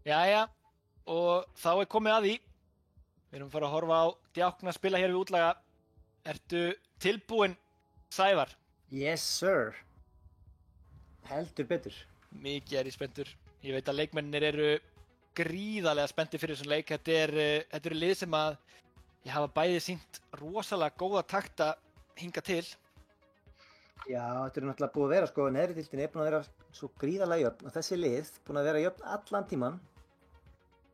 Jæja, og þá komið að því. Við erum að fara að horfa á Djákna spila hér við útlaga. Ertu tilbúinn, Sævar? Yes, sir. Heldur betur. Mikið ég spenntur. Ég veit að leikmennir eru gríðarlega spenntir fyrir þessum leik. Þetta eru lið sem að ég hafa bæði sýnt rosalega góða takta hinga til. Já, þetta er náttúrulega búið að vera, sko, neðri deildin er búin að vera svo gríðarlega jöfn og þessi lið búin að vera jöfn allan tíman.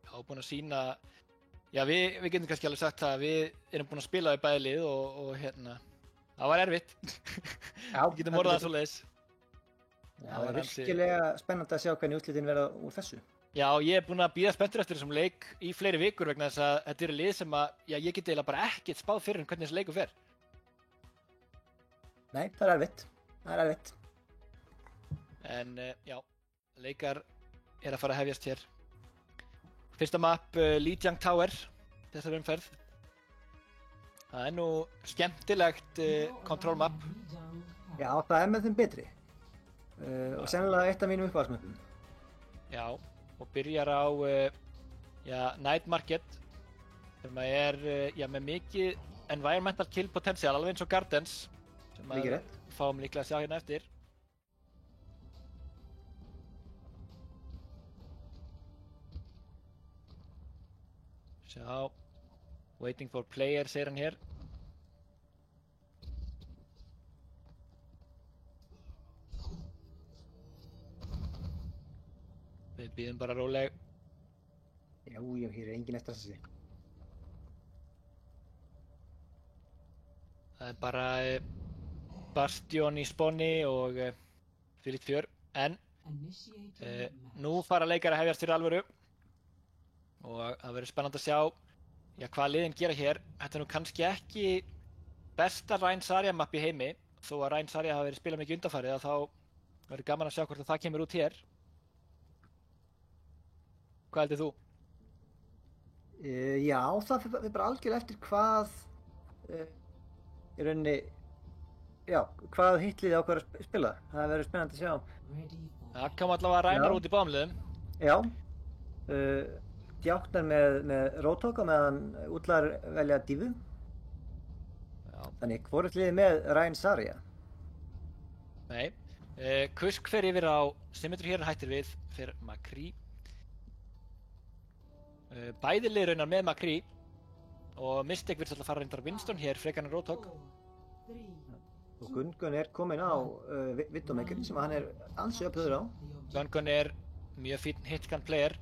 Já, búin að sýna, já við getum kannski alveg sagt að við erum búin að spila við bæði lið og hérna, það var erfitt. Já, við getum orðað það svoleiðis. Já, það er virkilega spennandi að sjá hvernig úrslitin verða úr þessu. Já, ég er búin að bíða spenntur eftir þessum leik í fleiri vikur vegna þess að þetta eru lið sem að, já, ég get eiginlega bara ekkert spáð fyrir hvernig þessi leikur fer. Nei, það er erfitt. Það er erfitt. En já, leikar er að fara að hefjast hér. Fyrsta map, Lijiang Tower, þessar umferð. Það er nú skemmtilegt control map. Já, það er með þeim betri. Og sennilega eitt af mínum uppáhaldsmöppum. Já, og byrjar á Night Market sem er með mikið environmental kill potential, alveg eins og Gardens sem við fáum líklega að sjá hérna eftir. Sjá, waiting for player segir hann hér. Við bíðum bara róleg. Já, hér er engin eftir þessi. Það er bara Bastion í sponni og þvílíkt fjör. En nú fara leikar að hefjast fyrir alvöru. Og það verður spennandi að sjá hvað liðin gera hér. Þetta er nú kannski ekki besta Rein Zarya map í heimi. Þó að Rein Zarya hafi verið spilað mikið undanfarið þá verður gaman að sjá hvort það kemur út hér. Hvað heldur þú? Já, það er bara algjörlega eftir hvað í rauninni, já, hvað hitlið ákveður að spila. Það verður spennandi að sjá. Það kom allavega Rænar út í báðum liðum. Já, Djáknar með Roadhog og meðan útlagar velja Divu. Já. Þannig, hvorugt liðið með Rein Zarya? Nei, Kusk fer yfir á Symmetry hér hættir við fyrir McCree. Bæði lið raunar með McCree og Mystic virðist alltaf fara reyndar Winston hér frekar en Roadhog. Og Gungun er komin á Widowmaker sem hann er ansi upphöður á. Gungun er mjög fínn hitscan player.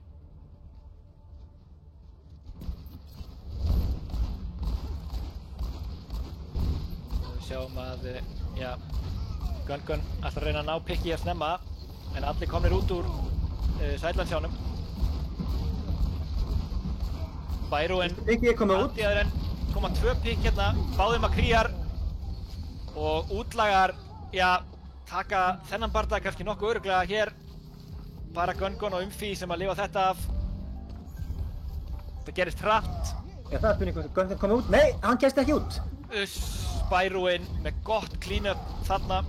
Og við sjáum að, já, Gungun ætlar að reyna að ná pikki að snemma en allir komnir út úr sædlandsjánum. Bæróinn, Andiðarinn, koma 2 pikk hérna, báðir McCreear og útlagar, já, taka þennan bardag kannski nokkuð örugglega hér. Bara Gungun og Umfi sem að lifa þetta af. Það gerist hratt. Já, það er spurning, Gungun komið út. Nei, hann kemst ekki út. Bæróinn með gott clean-up þarna.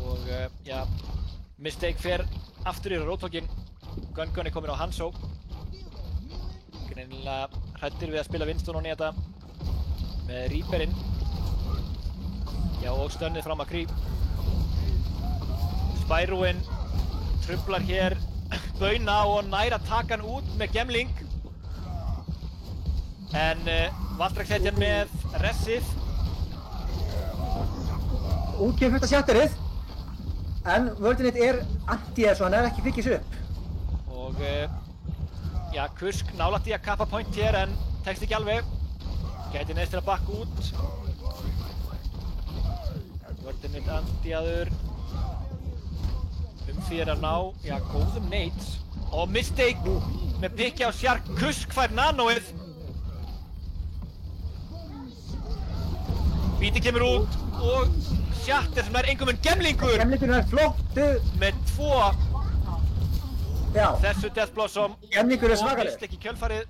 Og, já, Mistake fer aftur í Roadhoginn. Gungun er komin á Hanzo. Greinilega hræddir við að spila Winston og nýta með Reaperinn. Já, og stönnið frá McCree. Spyroinn truflar hér Bauna og nær að taka hann út með gemling. En Valtrax hetjan með Ressið. Útgefur þetta sjatterið. En Völdinit er anti-air svo hann er ekki byggis upp. Og já, Kusk nálægt í að kappa point hér en tekst ekki alveg. Gæti neðst til að bakka út. Völdinit anti-aður. Umfi er að ná, já, góðum nades. Og Mistake með pikki á Sjark. Kusk fær nanoið. Víti kemur út og Shatter sem er engum en gemlingur. Gemlingur er flottu. Með 2. Já. Þessu Death Blossom. Gemlingur er svakaleg. Og Mistake í kjölfarið.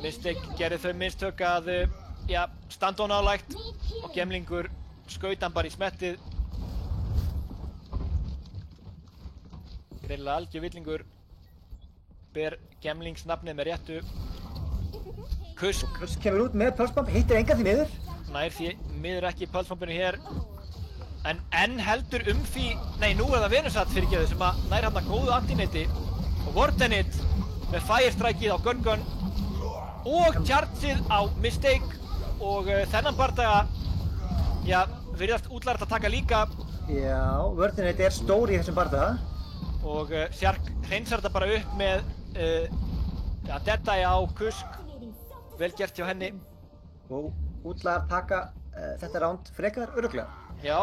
Mistake gerði þau mistök að, já, standa á nálægt og gemlingur skaut hann bara í smettið Greinilega algjör villingur. Ber gemlingsnafnið með réttu. Kusk. Kusk kemur út með pulsbomb, hittir engan því miður. Nær því miður ekki pulsbombinu hér. En enn heldur nei, nú það Venusat fyrirgeðu sem að nær hann að góðu antineti. Og Wardenit með Firestrikeið á Gun og chargeið á Mistake. Og þennan bardaga, já, virðast útlært að taka líka. Já, Wardenit stór í þessum bardaga. Og Sjark hreinsar þetta bara upp með Deadeye á Kusk. Vel gert hjá henni. Og útlært taka þetta ránd frekar örugglega. Já,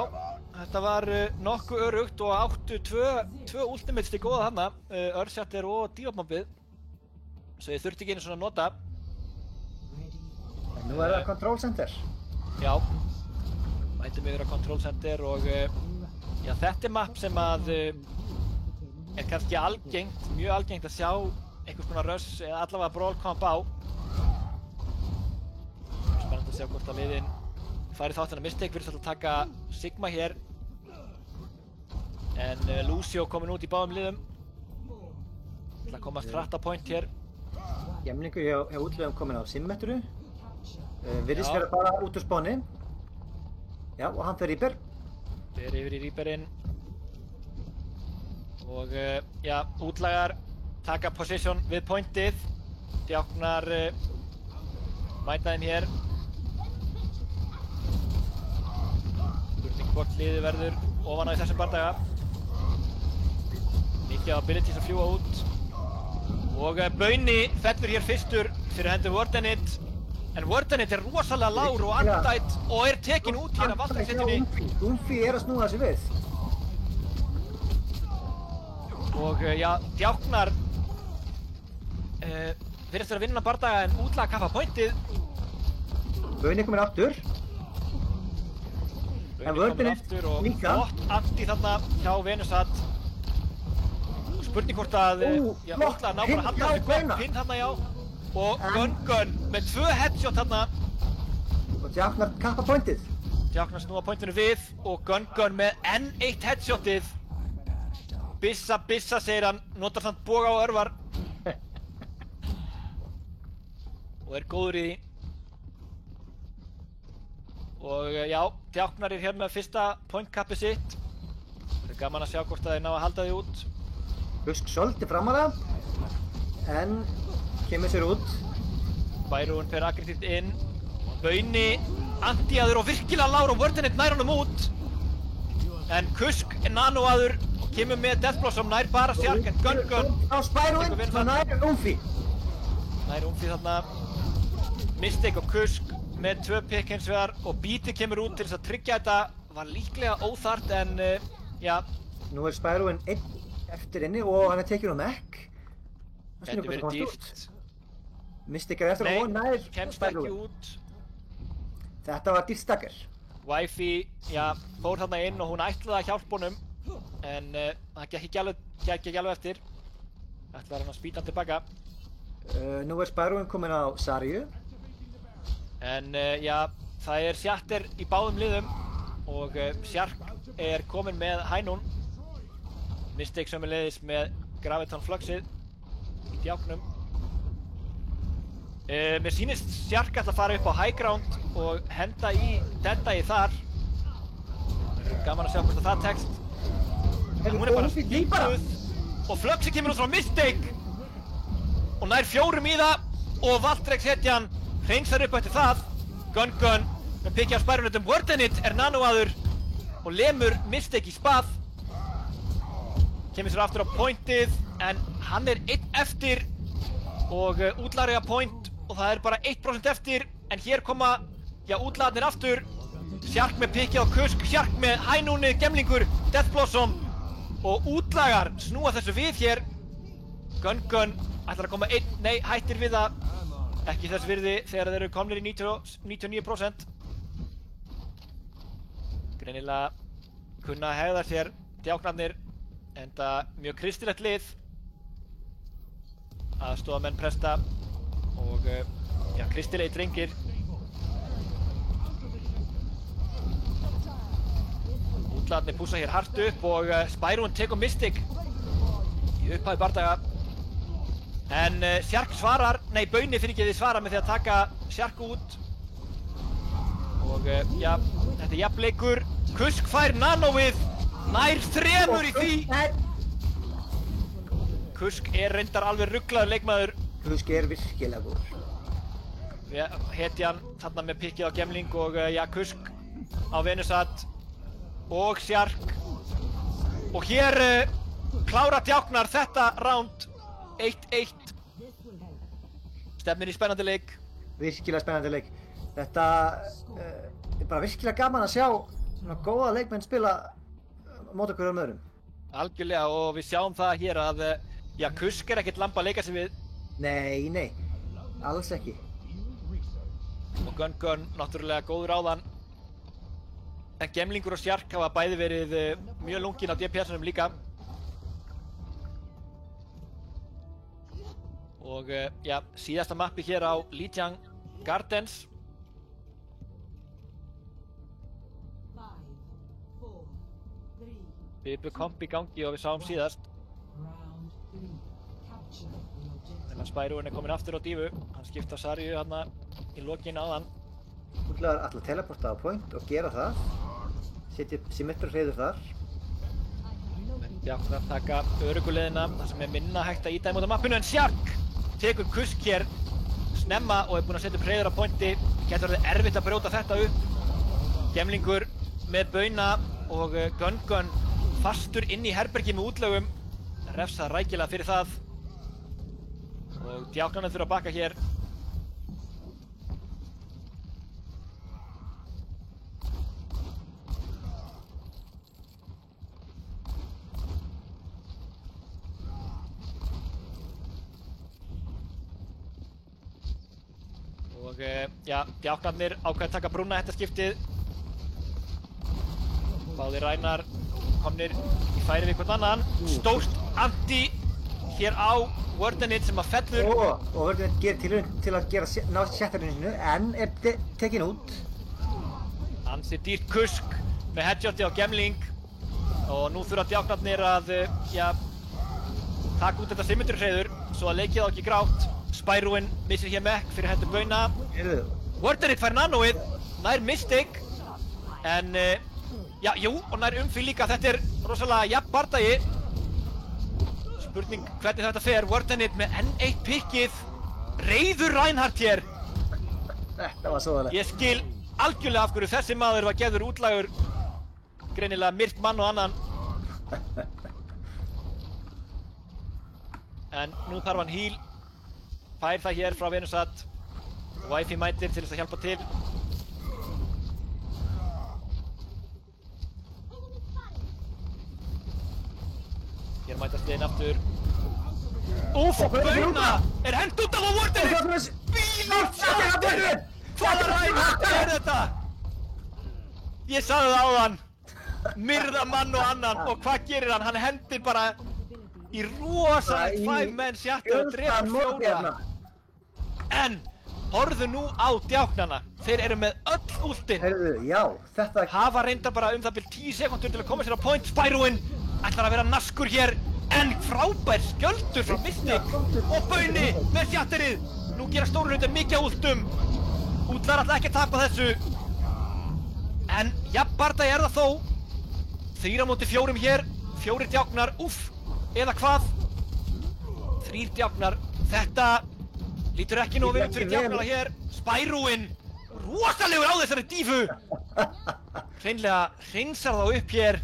þetta var nokkuð örugt og áttu tvö ultimates til góða þarna, Earthshatter og Divobombið, svo ég þurfti ekki einu svona að nota. En nú það Control Center. Já, mætum yfir á Control Center og já, þetta map sem að kannski algengt, mjög algengt að sjá einhvers konar rush eða allavega brawl koma á. Spennandi að sjá hvort að liðin fari þáttina Mistake virðist að taka Sigma hér. En Lucio komin út í báðum liðum. Það að komast hratt á point hér. Gemlingur hjá útliðum komin á Symmetru. Virðist vera bara út úr spáni. Já, og hann fer Reaper. Fer yfir í Reaperinn. Og já, útlagar taka position við pointið. Djáknar mæta þeim hér. Spurning hvort liðið verður ofan á í þessum bardaga. Mikið abilities að fljúga út. Og Bauni fellur hér fyrstur fyrir hendur Wardenit. En Wardenit rosalega lágur og andætt og tekin út hér af Valtræksetjunni. Umfi að snúa sig við. Og já, Djáknar virðist vera að vinna bardaga en útlaga kappa pointið. Bauni komin aftur. Bauni komin aftur og flott anti þarna hjá Venusat. Spurning hvort að útlaga ná bara að halda þessu pinn þarna já. Og Gun með 2 headshot þarna. Og Djáknar kappa pointið. Djáknar snúa pointinu við og Gun með enn eitt headshotið. Bissa segir hann, notar samt boga og örvar. Og góður í því. Og já, Djáknar hér með fyrsta pointkappið sitt. Það gaman að sjá hvort að þeir ná að halda því út. Kusk svolítið fram á það. En kemur sér út. Bærún fer aggressíft inn. Bauni anti-aður og virkilega lágur og Wardenit nær honum út. En Kusk nanoaður og kemur með Death Blossom nær bara Sjark en Gun. Á Spyrowing, það nær Umfi. Nær Umfi þarna. Mistake og Kusk með 2 pick hins vegar og Beatty kemur út til þess að tryggja þetta. Var líklega óþarft en já. Nú Spyrowing einn eftir inni og hann tekið á Mech. Gæti verið dýrt. Mistake eftir og nær kemst ekki út. Þetta var dýrt stakar. Wifi, já, fór þarna inn og hún ætlaði að hjálpa honum. En það gekk ekki alveg eftir. Ætlaði hann að spýta hann tilbaka. Nú Spyrowing komin á Sarju. En já, það Shatter í báðum liðum. Og Sjark komin með Hænún. Mistake sömuleiðis með Graviton Fluxið í Djáknum. Mér sýnist Sjark ætla að fara upp á high ground og henda í Deadeye þar. Gaman að sjá hvort það tekst. En hún bara skýtuð og Fluxið kemur út frá Mistake. Og nær 4 í það og Valtræksetjan hreinsar upp eftir það. Gun með pikki af Spyronetum. Wardenit nanoaður og lemur Mistake í spað. Kemur sér aftur á pointið en hann 1 eftir og útlagar point og það bara 1% eftir en hér koma, já, útlagarnir aftur. Sjark með pikkið á Kusk, Sjark með Hænúni, gemlingur, Death Blossom og útlagar snúa þessu við hér. Gun ætlar að koma nei, hættir við það. Ekki þess virði þegar þeir eru komnir í 99%. Greinilega kunna að hegða sér Djáknarnir. Enda mjög kristilegt lið. Aðstofamenn presta og já, kristilegi drengir. Útlagarnir pússa hér hart upp og Spyrowing tekur Mistake. í upphafi bardaga. En Sjark svarar, nei Bauni fyrirgefið svarar með því að taka Sjark út. Og já, þetta er jafnleikur. Kusk fær nanóið, nær 3 í því. Kusk er reyndar alveg ruglaður leikmaður. Kusk er virkilega góður. Hetjan þarna með pikkið á Gemling og já, Kusk á Venusat og Sjark. Og hér klára Djáknar þetta round 1-1. Stefnir í spennandi leik. Virkilega spennandi leik. Þetta er bara virkilega gaman að sjá svona góða leikmenn spila mót okkur öðrum. Algjörlega, og við sjáum það hér að já, Kusk er ekkert lamb að leika sig við. Nei, nei, alls ekki. Og Gun náttúrulega góður áðan. En Gemlingur og Sjark hafa bæði verið mjög lungin á DPS-unum líka. Og já, síðasta mappi hér á Lijiang Gardens. Bibu-komp í gangi og við sáum síðast. Þannig að Spyroen er komin aftur á dífu. Hann skipti á Sarju hérna í lokinu áðan. Útlaður ætla að teleporta á point og gera það. Setja Symmetru hreiður þar. Djáknar taka örugguleiðina, þar sem er minna hægt að íta í móta mappinu, en Sjark tekur Kusk hér snemma og er búinn að setja upp hreiður á pointi. Getur verið erfitt að brjóta þetta upp. Gemlingur með Bauna og Gun fastur inn í herbergi með útlögum. Refsað rækilega fyrir það. Og Djáknarnir þurfa að baka hér. Og já, Djáknarnir ákveða að taka brúna þetta skiptið. Báðir rænar komnir í færi við hvern annan. Stórt anti hér á Wardenit sem að fellur. Og Wardenit gerir tilraun til að ná shatterinu en er tekin út. Ansi dýrt Kusk með headshoti á Gemling. Og nú þurfa Djáknarnir að já, taka út þetta Symmetru hreiður svo að leikið á ekki grátt. Spyroen missir hér mekk fyrir hendur Bauna. Wardenit fær nanóið, nær mistake. En já, jú, og nær umfyll líka. Þetta er rosalega jafn bardagi. Spurning hvernig þetta fer. Wardenit með enn eitt pikkið. Reiður Reinhardt hér. Þetta var svoðalegt. Ég skil algjörlega af hverju þessi maður var gerður útlægur. Greinilega myrt mann og annan. En nú þarf hann heal. Fær það hér frá Venusat. Wifi mætir til þess að hjálpa til. Hér mætast liðin aftur. Úff, Bauna er hent út af á Wardenit! Bílíkt sjátt! Hvaða Reinhardt er þetta? Ég sagði það áðan. Myrða mann og annan. Og hvað gerir hann? Hann hendir bara í rosalegt 5-man sjatter og drepur 4. En horfðu nú á Djáknarna. Þeir eru með öll últin. Heyrðu, já, þetta hafa reyndar bara bil 10 sekúndur til að koma sér á point. Spyroen ætlar að vera naskur hér. En frábær skjöldur frá Mystic. Og Bauni með sjatterið. Nú gera stóru hluti mikið á últum. Útlar ætla ekki að tapa þessu. En jafn bardagi er það þó. 3 á móti 4 hér. 4 Djáknar, úff. Eða hvað? 3 Djáknar. Þetta lítur ekki nú vel út fyrir Djáknarna hér. Spyroen rosalegur á þessari dífu. Hreinlega hreinsar þá upp hér.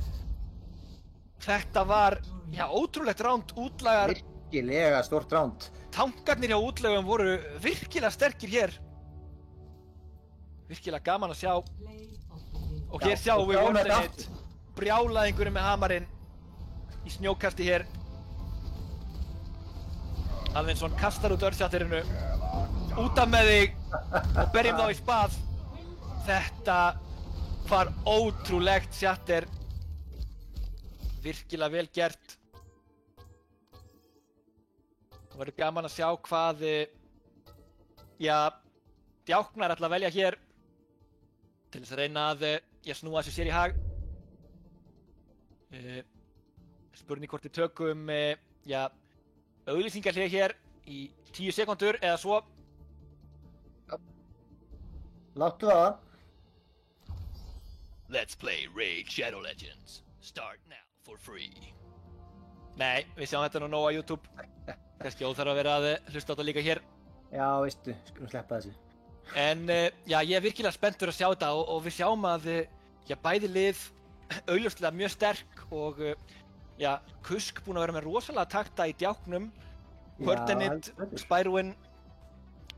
Þetta var, já, ótrúlegt ránd. Útlagar. Virkilega stórt ránd. Tankarnir hjá útlagum voru virkilega sterkir hér. Virkilega gaman að sjá. Og hér sjáum við Wardenit brjálaðingurinn með hamarinn í snjókasti hér. Alvinsson kastar út örsjatterinu. Út af með þig og berjum þá í spað. Þetta var ótrúlegt sjatter. Virkilega vel gert. Það verður gaman að sjá hvað já, Djáknar ætla að velja hér til þess að reyna að snúa þessu sér í hag. Spurning hvort við tökum já, auglýsingarhlé hér í 10 sekúndur eða svo. Láttu það. Let's play Raid Shadow Legends. Start now for free. Nei, við sjáum þetta nú nóg á YouTube. Kannski óþarf að vera að hlusta á þetta líka hér. Já, veistu, skulum sleppa þessu. En já, ég virkilega spenntur að sjá þetta og við sjáum að já, bæði lið augljóslega mjög sterk og já, Kusk búinn að vera með rosalega takta í djáknum. Wordinit, Spyrwin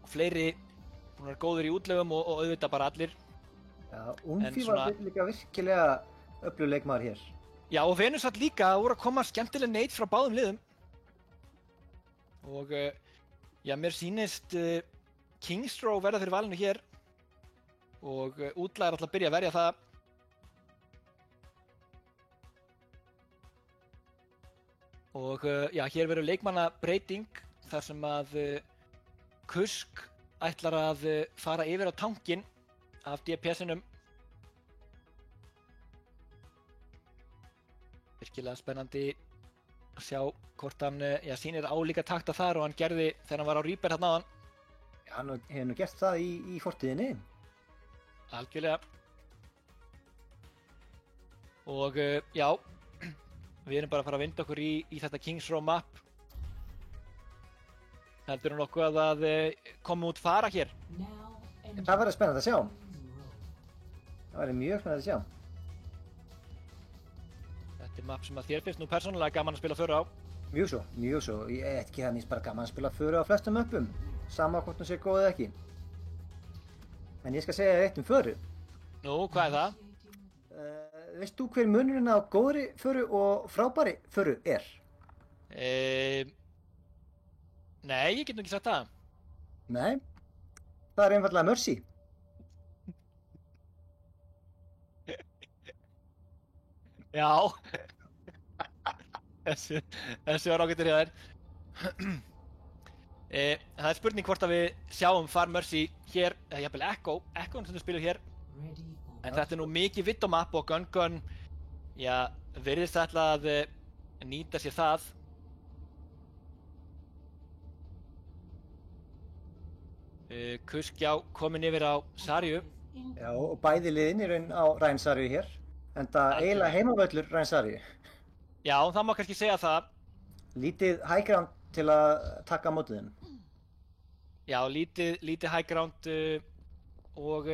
og fleiri búinn að vera góður í útlegum og auðvitað bara allir. Já, Umfi var líka virkilega öflugur leikmaður hér. Já, og Venusat líka voru að koma skemmtileg neitt frá báðum liðum. Og já, mér sýnist Kingsrow verða fyrir valinu hér og útlæðir alltaf að byrja að verja það. Og já, hér verður leikmannabreiting þar sem að Kusk ætlar að fara yfir á tankinn af DPS-inum. Virkilega spennandi að sjá hvort hann sýnir álíka takta þar og hann gerði þegar hann var á Reaper hérna áðan. Já, hann hefur nú gert það í fortíðinni. Algjörlega. Og já, við erum bara að fara að vinda okkur í þetta Kingsrow map. Heldur nokkuð að koma út fara hér? Það verður spennandi að sjá. Það verður mjög spennandi að sjá. Þetta er map sem að þér finnst nú persónulega gaman að spila föru á. Mjög svo, mjög svo. Ég er ekki þannig bara gaman að spila föru á flestum möppum. Sama hvort hún sé góð eða ekki. En ég skal segja eitt föru. Nú, hvað er það? Veist þú hver munurinn á góðri föru og frábæri föru er? Nei, ég get nú ekki sagt það. Nei, það er einfaldlega Mercy. Já. Þessi var ágættur hjá þér. Það er spurning hvort að við sjáum Far Mercy hér, eða jafnvel Echo sem þú spilur hér. En þetta er nú mikið vitt á mapp og Gun, já, virðist ætla að nýta sér það. Kusk, já, komin yfir á Sarju. Já, og bæði liðin í raun á Ryan Sarju hér. En það eiginlega heimavöllur Ryan Sarju. Já, það má kannski segja það. Lítið high ground til að taka á móti þeim. Já, lítið high ground og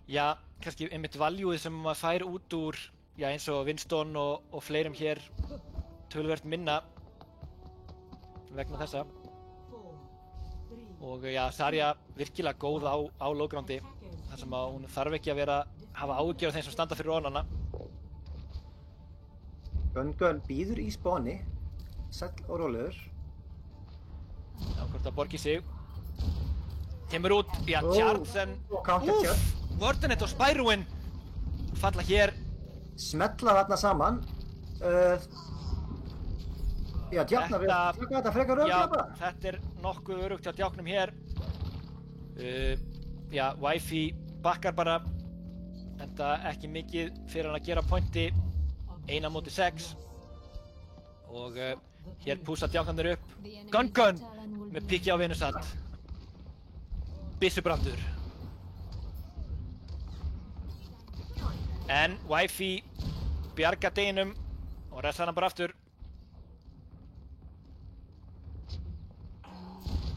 já, kannski einmitt valjúið sem maður fær út úr, já, eins og Winston og fleirum hér töluvert minna vegna þessa. Og já, Sarja virkilega góð á low groundi þar sem að hún þarf ekki að hafa áhyggjur af þeim sem standa fyrir ofan hana. Gun býður í spáni, sæll og rólegur. Já, hvort það borgi sig. Kemur út, já, Charles en Wordinit og Spyrwin falla hér. Smetla þarna saman. Já, djáknar við að taka þetta frekar örugglega bara. Já, þetta er nokkuð öruggt hjá djáknum hér. Já, Wifi bakkar bara, enda ekki mikið fyrir hann að gera pointi 1-6. Og hér púsa djáknarnir upp. Gun með píki á Venusat. Byssubrandur. En Wifi bjargar deginum og resta hann bara aftur.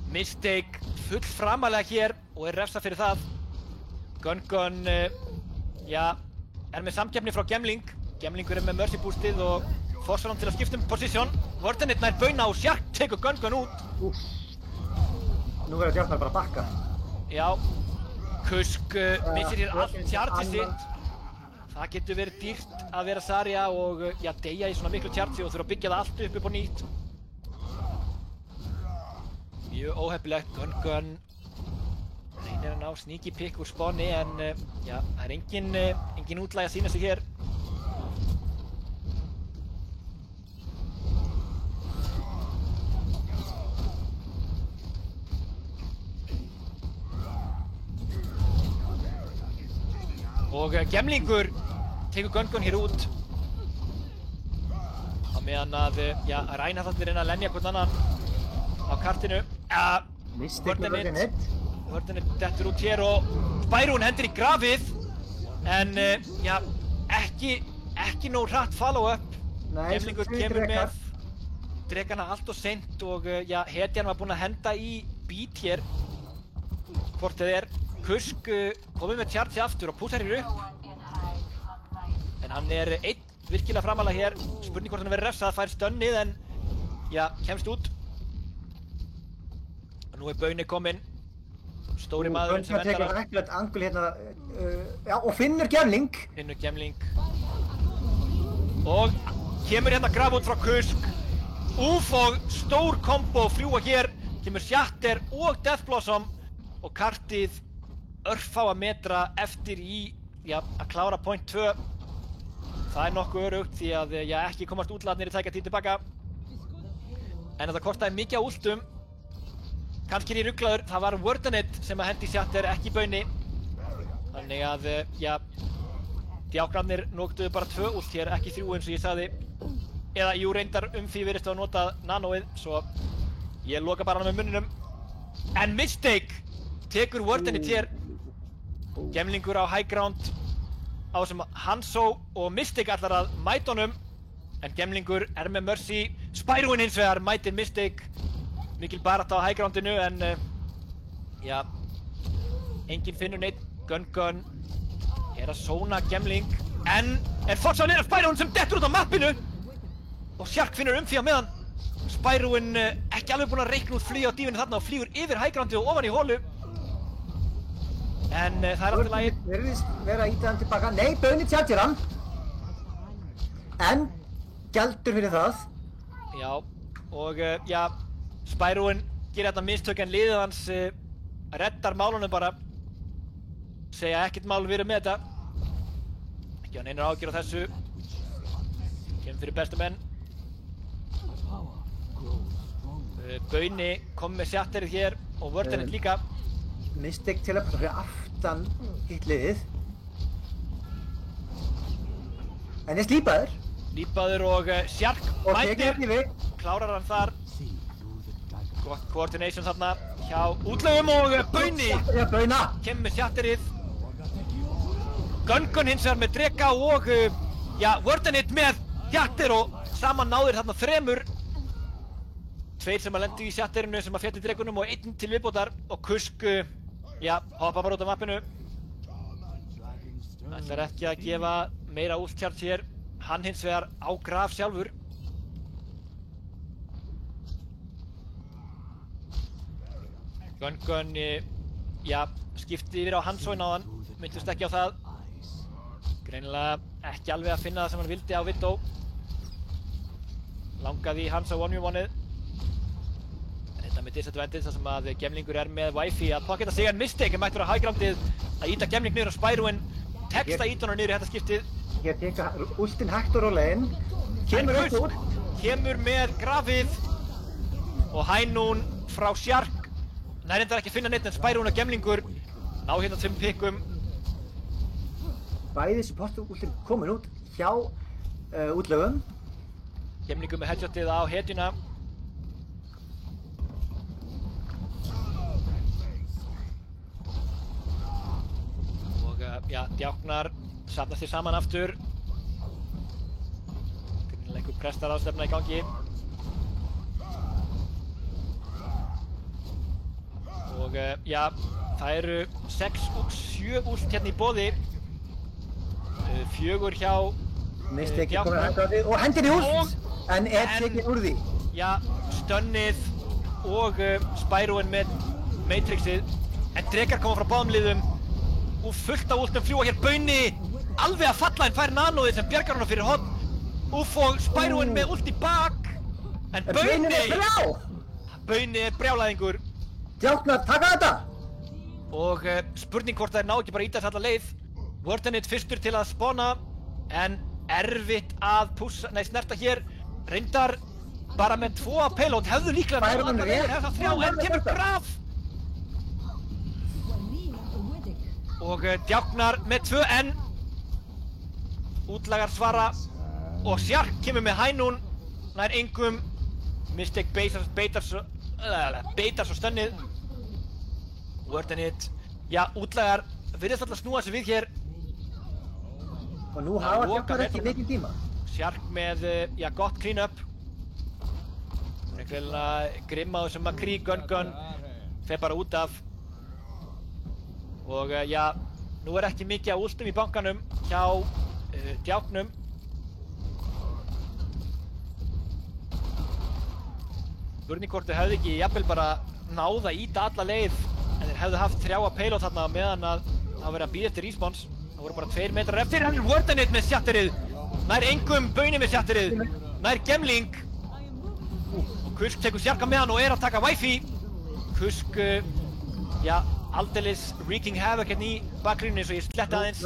Mistake full framalega hér og er refsað fyrir það. Gun, já, er með samkeppni frá Gemling. Gemlingur er með Mercy boostið og forsar hann til að skipta position. Wordinit nær bauna og Shark tekur Gun út. Nú verður djáknar bara að bakka. Já, Kusk missir hér allt tjartið sitt. Það getur verið dýrt að vera Sarja og já, deyja í svona miklu tjarti og þurfa að byggja það allt upp á nýtt. Mjög óheppilegt. Gun reynir að ná sneaky pick úr spáni en já, það er engin útlæg að sýna sig hér. Og Gemlingur tekur Gun hér út. á meðan að, já, Reinhardarnir reyna að lemja hvern annan á kartinu. Vörðinni dettur út hér og Spyro hendur í grafið, en já, ekki nóg hratt follow-up. Gemlingur kemur með drekana allt og seint og já, hetjan var búinn að henda í beat hér. Hvort þið Kusk komið með tjartsi aftur og púsar hér upp. En hann einn virkilega framalega hér. Spurning hvort hann verið refsað, fær stönnið en já, kemst út. Og nú Bauni kominn. Stóri maðurinn sem endar á... Tekur ekkert angul hérna, já, og finnur Gemling. Finnur Gemling. Og kemur hérna graf út frá Kusk. Úf og stór kombo fljúa hér. Kemur Shatter og Death Blossom. Og kartið örfáa metra eftir í, já, að klára point 2. Það nokkuð örugt því að, já, ekki komast útlaðnir í tækja tíð tilbaka. En þetta kostaði mikið á últum. Kannski er ég ruglaður, það var Wordinit sem að hendi Shatter, ekki Bauni. Þannig að, já, djáknarnir nógtuðu bara 2 últ hér, ekki 3 eins og ég sagði. Eða, jú, reyndar því virðist að nota nanóið, svo ég loka bara hann með munninum. En Mistake tekur Wordinit hér. Gemlingur á high ground á sem Hanzo og Mistake allar að mæta honum. En Gemlingur með Mercy. Spyroin hins vegar mætir Mistake. Mikil barátta á high groundinu en já, enginn finnur neitt. Gun að sóna Gemling. En forsaður niður af Spyroin sem dettur út á mappinu. Og Shark finnur því á meðan. Spyroin ekki alveg búinn að reikna út flýja á dífinu þarna og flýgur yfir high groundið og ofan í holu. En það alltaf lagi. Verðist vera að íta hann tilbaka. Nei, Bauni tjartir hann. En gjaldur fyrir það. Já, og já, Spyroin gerir þetta mistök en liðið hans reddar málunum bara. Segja ekkert mál við erum með þetta. Ekki hann einar ágjör á þessu. Kemur fyrir bestu menn. Bauni kom með Shatterið hér og Wordinit líka. Mistake til að fyrir aftan hitliðið. En slípaður. Slípaður og Shark mætir. Klárar hann þar. Gott coordination þarna hjá útlögum og Bauni. Kemur með Shatterið. Gun hins vegar með dreka og já, Wordinit með Shatter og saman náður þarna 3. 2 sem að lendu í Shatterinu sem að fjalli drekunum og 1 til viðbótar og Kusk, já, hoppa bara út af mappinu. Ætlar ekki að gefa meira últjarts hér. Hann hins vegar á graf sjálfur. Gun, já, skipti yfir á Hanzoin áðan. Myndust ekki á það. Greinilega ekki alveg að finna það sem hann vildi á Widow. Langaði í Hanzo 1v1-ið. Með disadvantage þar sem að Gemlingur með Wifi að pocketa sig en Mistake mættur á high groundið að íta Gemling niður á Spyroin. Tekst að íta hann niður í þetta skiptið. Hér teka últinn hægt og róleginn. Kemur með grafið og hænún frá Shark. Nærendar ekki að finna neitt en Spyroin og Gemlingur ná hérna 5 pikkum. Bæði support últinn komin út hjá útlögum. Gemlingur með headshotið á hetjuna. Já, djáknar safnast þér saman aftur. Greinilega einhver prestaráðstefna í gangi. Og já, það eru 7 últ hérna í boði. 4 hjá Mistake komið að hætta á því og hendir í últ! En tekin úr því. Já, stönnið og Spyroin með Matrixið. En drekar koma frá báðum liðum. Og fullt af últum fljúa hér. Bauni alveg að falla en fær nanóið sem bjargar hana fyrir horn. Úff og Spyroin með ult í bak. En Bauni brjálæðingur. Djáknar, taka þetta! Og spurning hvort þær ná ekki bara að íta þess alla leið. Wordinit fyrstur til að spawna. En erfitt að snerta hér. Reyndar bara með 2 payload. Hefðu líklega náðu alla leiðir. Hefðu það 3 en kemur graf. Og djáknar með 2 en útlagar svara og Shark kemur með hænún nær engum. Mistake beitar svo stönnið. Word in it. Já, útlagar virðist alltaf snúa sig við hér. Og nú hafa Sjarkar ekki mikinn tíma. Sjark með, já, gott clean up. Reglulega grimmaður sem McCree, Gun fer bara út af. Og já, nú ekki mikið af últum í bankanum hjá djáknum. Spurning hvort þau hefðu ekki jafnvel bara náða íta alla leið, en þeir hefðu haft 3 payload þarna meðan að það verið að bíða eftir response. Það voru bara 2 metrar eftir, hann Word in it með shatterið. Nær engum Bauni með shatterið. Nær Gemling. Og Kusk tekur Sjarka með hann og að taka Wifi. Kusk, já, aldeilis wreaking havoc hérna í bakgrínunni eins og ég sletti aðeins.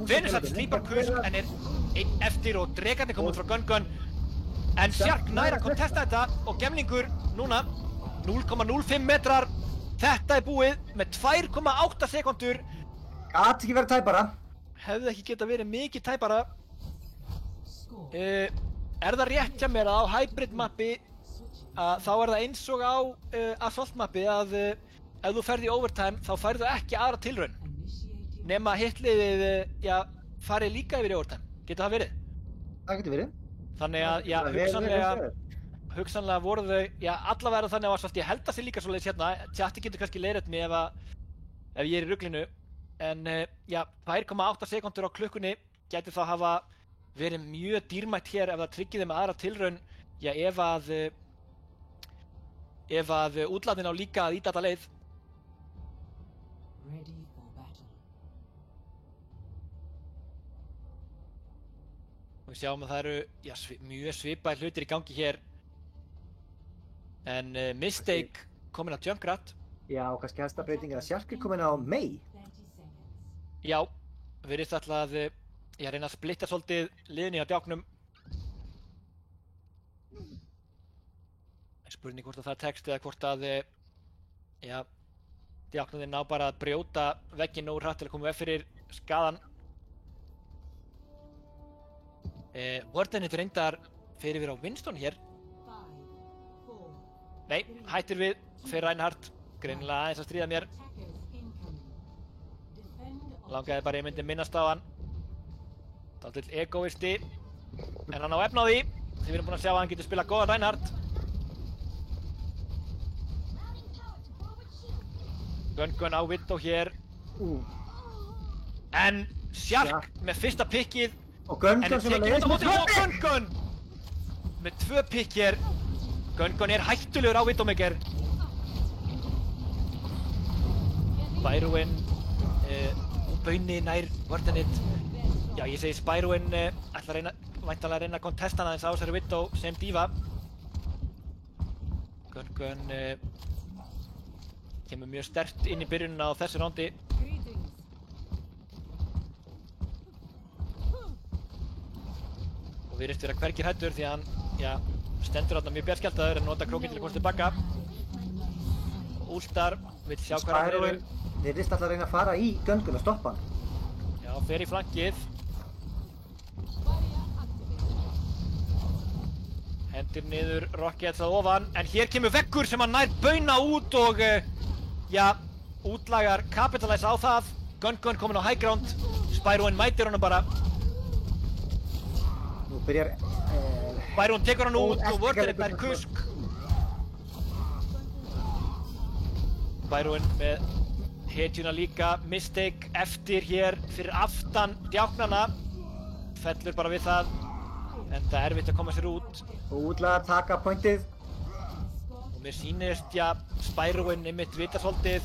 Venusat slípar Kusk en einn eftir og Drekandi kom út frá Gun. En Sjark nær að kontesta þetta og Gemlingur núna 0,05 metrar. Þetta búið með 2,8 sekundur. Gat ekki verið tæpara. Hefði ekki geta verið mikið tæpara. Það rétt hjá mér að á hybrid mappi þá það eins og á assault mappi að ef þú ferð í overtime þá færðu ekki aðra tilraun. Nema hitliðið, já, farið líka yfir í overtime. Getur það verið? Það getur verið. Þannig að, já, hugsanlega voru þau, já, allavega þannig að ég held að sé líka svoleiðis hérna. Chatti getur kannski leiðrétt mig ef ég í ruglinu. En, já, 2,8 sekundur á klukkunni gæti þá hafa verið mjög dýrmætt hér ef það tryggir þeim aðra tilraun. Já, ef að útlandin á líka að íta þetta leið. Við sjáum að það eru, já, mjög svipaðir hlutir í gangi hér. En Mistake kominn á Junkrat. Já, kannski hæsta breyting að Sjark kominn á Mei. Já, virðist alltaf að ég reyna að splitta svolítið liðinni á djáknum. Spurning hvort að það tekst eða hvort að, já, djáknum ná bara að brjóta vegginn nógu hratt til að koma veg fyrir skaðan. Warden reyndar fyrir við á Winston hér. Nei, hættir við, fyrir Reinhardt. Greinilega aðeins að stríða mér. Langaði bara ég myndi minnast á hann. Dálítill egoisti. En hann á efni á því. Því við erum búin að sjá að hann getur spilað góðan Reinhardt. Gun á Widow hér. En Sjark með fyrsta pikkið. Og Gun sem að leiðist með 2 pikk! Gun með 2 pikk hér. Gun hættulegur á Widowmaker. Spyroin Bauni nær Wardenit. Já, ég segi Spyroin ætla væntanlega að reyna að kontesta hann aðeins á þessari Widow sem dífa. Gun kemur mjög sterkt inn í byrjunina á þessu rándi. Og virðist vera hvergi hræddur því að hann, já, stendur þarna mjög bjartskjaldtaður en nota krókinn til að komast tilbaka. Úlstar, vill sjá hvað hann eru. Þeir virðist alltaf að reyna að fara í Gun og stoppa hann. Já, fer í flankið. Hendir niður Rockets að ofan, en hér kemur veggur sem hann nær Bauna út og, já, útlagar capitalize á það. Gun kominn á high ground, Spyroin mætir honum bara. Nú byrjar... Spyroin tekur hann út og Wardenit nær Kusk. Spyroin með hetjuna líka, Mistake eftir hér fyrir aftan djáknana. Fellur bara við það, en það erfitt að koma sér út. Og útlagar taka pointið. Og mér sýnist, já, Spyroin einmitt vita svolítið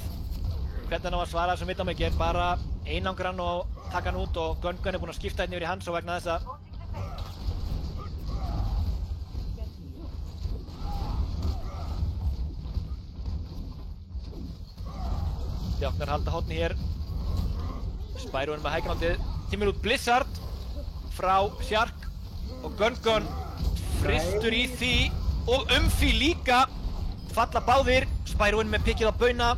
hvernig hann á að svara þessum Widowmaker, bara einangra hann og taka hann út og Gun búinn að skipta hérna yfir í hans og vegna þessa. Djáknar halda horni hér. Spyroin með high groundið. Kemur út Blizzard frá Sjark og Gun fristur í því og Umfi líka. Falla báðir. Spyroin með pikkið á Bauna.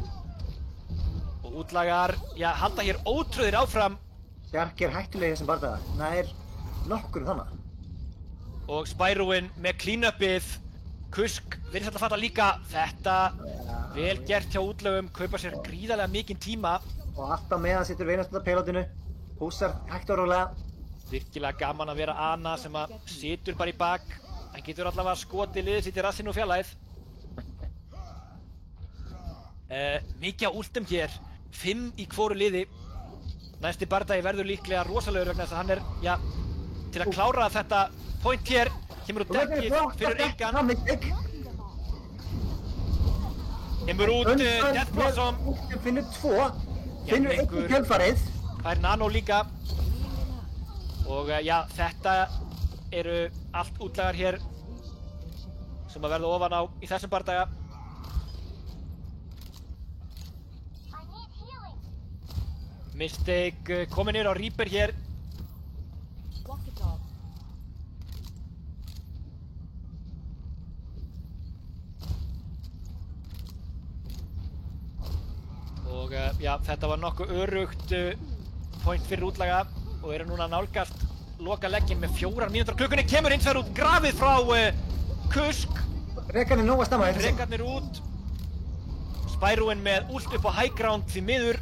Og útlagar, já, halda hér ótröðir áfram. Sjark hættuleg í þessum bardaga. Það nokkur þannig. og Spyroin með clean-upið. Kusk virðist alltaf fatta líka. Þetta vel gert hjá útlögum, kaupa sér gríðarlega mikinn tíma. Og alltaf meðan situr Veinarstanda pelotinu, húsar hægt og rólega. Virkilega gaman að vera Ana sem að situr bara í bak. Hann getur allavega skotið liðið sitt í rassinn og fjarlægð. Mikið á últum hér, 5 í hvoru liði. Næsti bardagi verður líklega rosalegur vegna þess að hann er, já, til að klára þetta point hér. Kemur út dekkið fyrir Engan. Kemur út Death Blossom. Finnur 2, finnur 1 í kjölfarið. Fær Nano líka. Og já, þetta eru allt útlagar hér sem að verða ofan á í þessum bardaga. Mistake komið niður á Reaper hér. Og já, þetta var nokkuð örugt point fyrir útlaga og eru núna nálgast loka legginn með 4 mínútur á klukkunni. Kemur hins vegar út grafið frá Kusk. Rekarnir nóg að stamma. Rekarnir út. Spyroin með ult upp á high ground því miður.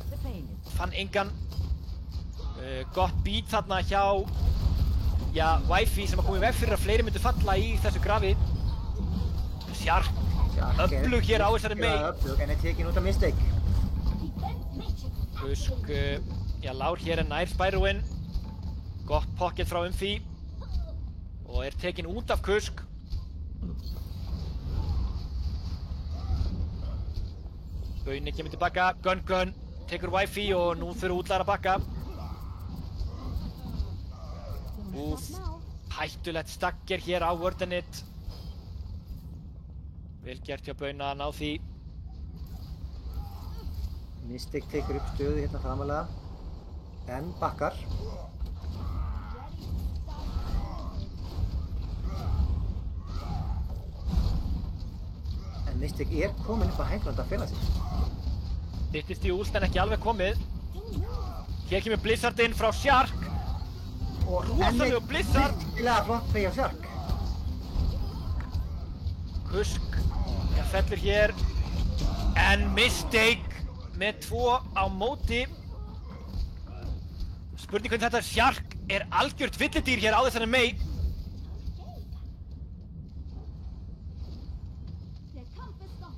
Fann Engan. Gott beat þarna hjá, já, Wifi sem að koma í veg fyrir að fleiri myndu falla í þessu grafi. Sjark, öflug hér á þessari mei. Öflug, en er tekin út af mistake. Kusk, já, Lár hér er nær Spyroin. Gott pocket frá Umfi. Og er tekin út af Kusk. Bauni kemur tilbaka, Gun tekur Wifi og nú þurfa útlagar að bakka. Hættulegt stakker hér á Wordinit. Vel gert hjá Bauna að ná því. Mystic tekur upp stöðu hérna framalega. En bakkar. En Mystic er komin upp á hæglanda að fela sig. Styttist í ult en ekki alveg komið. Hér kemur Blizzardinn frá Sjark. Og rosalegu Blizzard. Virkilega flott play á Sjark. Kusk, já, fellur hér. En Mistake með 2 á móti. Spurning hvernig þetta Sjark er algjört villidýr hér á þessari mei.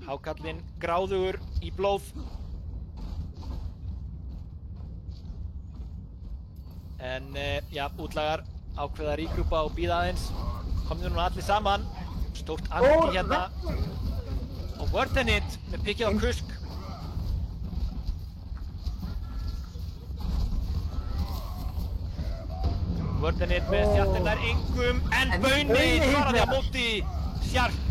Hákallinn gráðugur í blóð. En já, útlagar ákveða að rígrúpa og bíða aðeins. Komið núna allir saman. Stórt angi hérna. Og Wordinit með pikkið á Kusk. Wordinit með þjattirnar Engum. En Bauni svaraði á móti Sjark.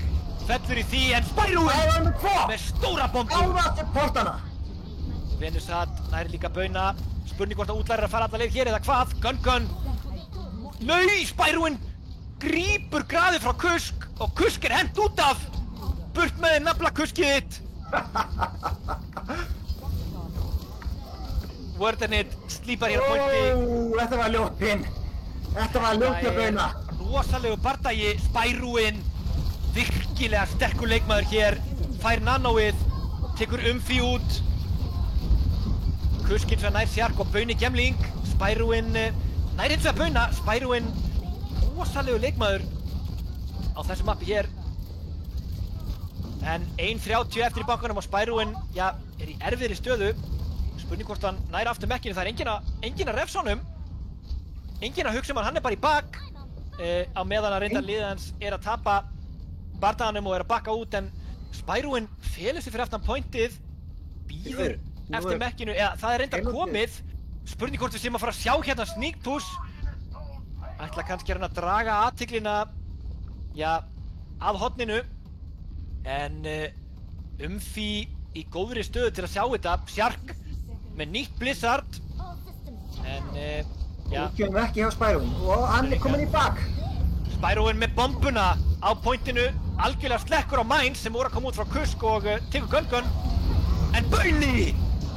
Fellur í því en Spyroin með stóra bombu. Álvartir portana. Venusat nær líka Bauna. Spurning hvort að útlagar er að fara alla leið hér eða hvað. Gun. Nei, Spyroin grípur grafið frá Kusk og Kusk er hent út af. Burt með þið nafla Kuskið þitt. Wordinit slípar hér á pointi. Þetta var ljótt, Þetta var ljótt hjá Bauna. Rosalegu bardagi. Spyroin, virkilega sterkur leikmaður hér. Fær Nanoið, tekur Umfi út. Kusk hins vegar nær Sjark og Bauni gemling. Spyroin nær hins vegar Bauna. Spyroin, rosalegu leikmaður á þessu mappi hér. En 1:30 eftir í bankanum og Spyroin, já, er í erfiðri stöðu. Spurning hvort hann nær aftur mekkinu. Það er enginn að refsa honum. Enginn að hugsa hann er bara í bak. Á meðan að reynda liðið hans er að tapa bardaganum og er að bakka út. En Spyroin felur sig fyrir aftan pointið. Bíður eftir mekkinu, eða það er reyndar komið. Spurning hvort við séum að fara að sjá hérna sneak push. Ætla kannski að reyna að draga athyglinna, já, að horninu. En Umfi í góðri stöðu til að sjá þetta. Sjark með nýtt Blizzard. En já, Við kemum ekki hjá Spyroin og hann er komin í bak. Spyroin með bombuna á pointinu. Algjörlega slekkur á Mines sem voru að koma út frá Kusk og tekur Gun. En Bauni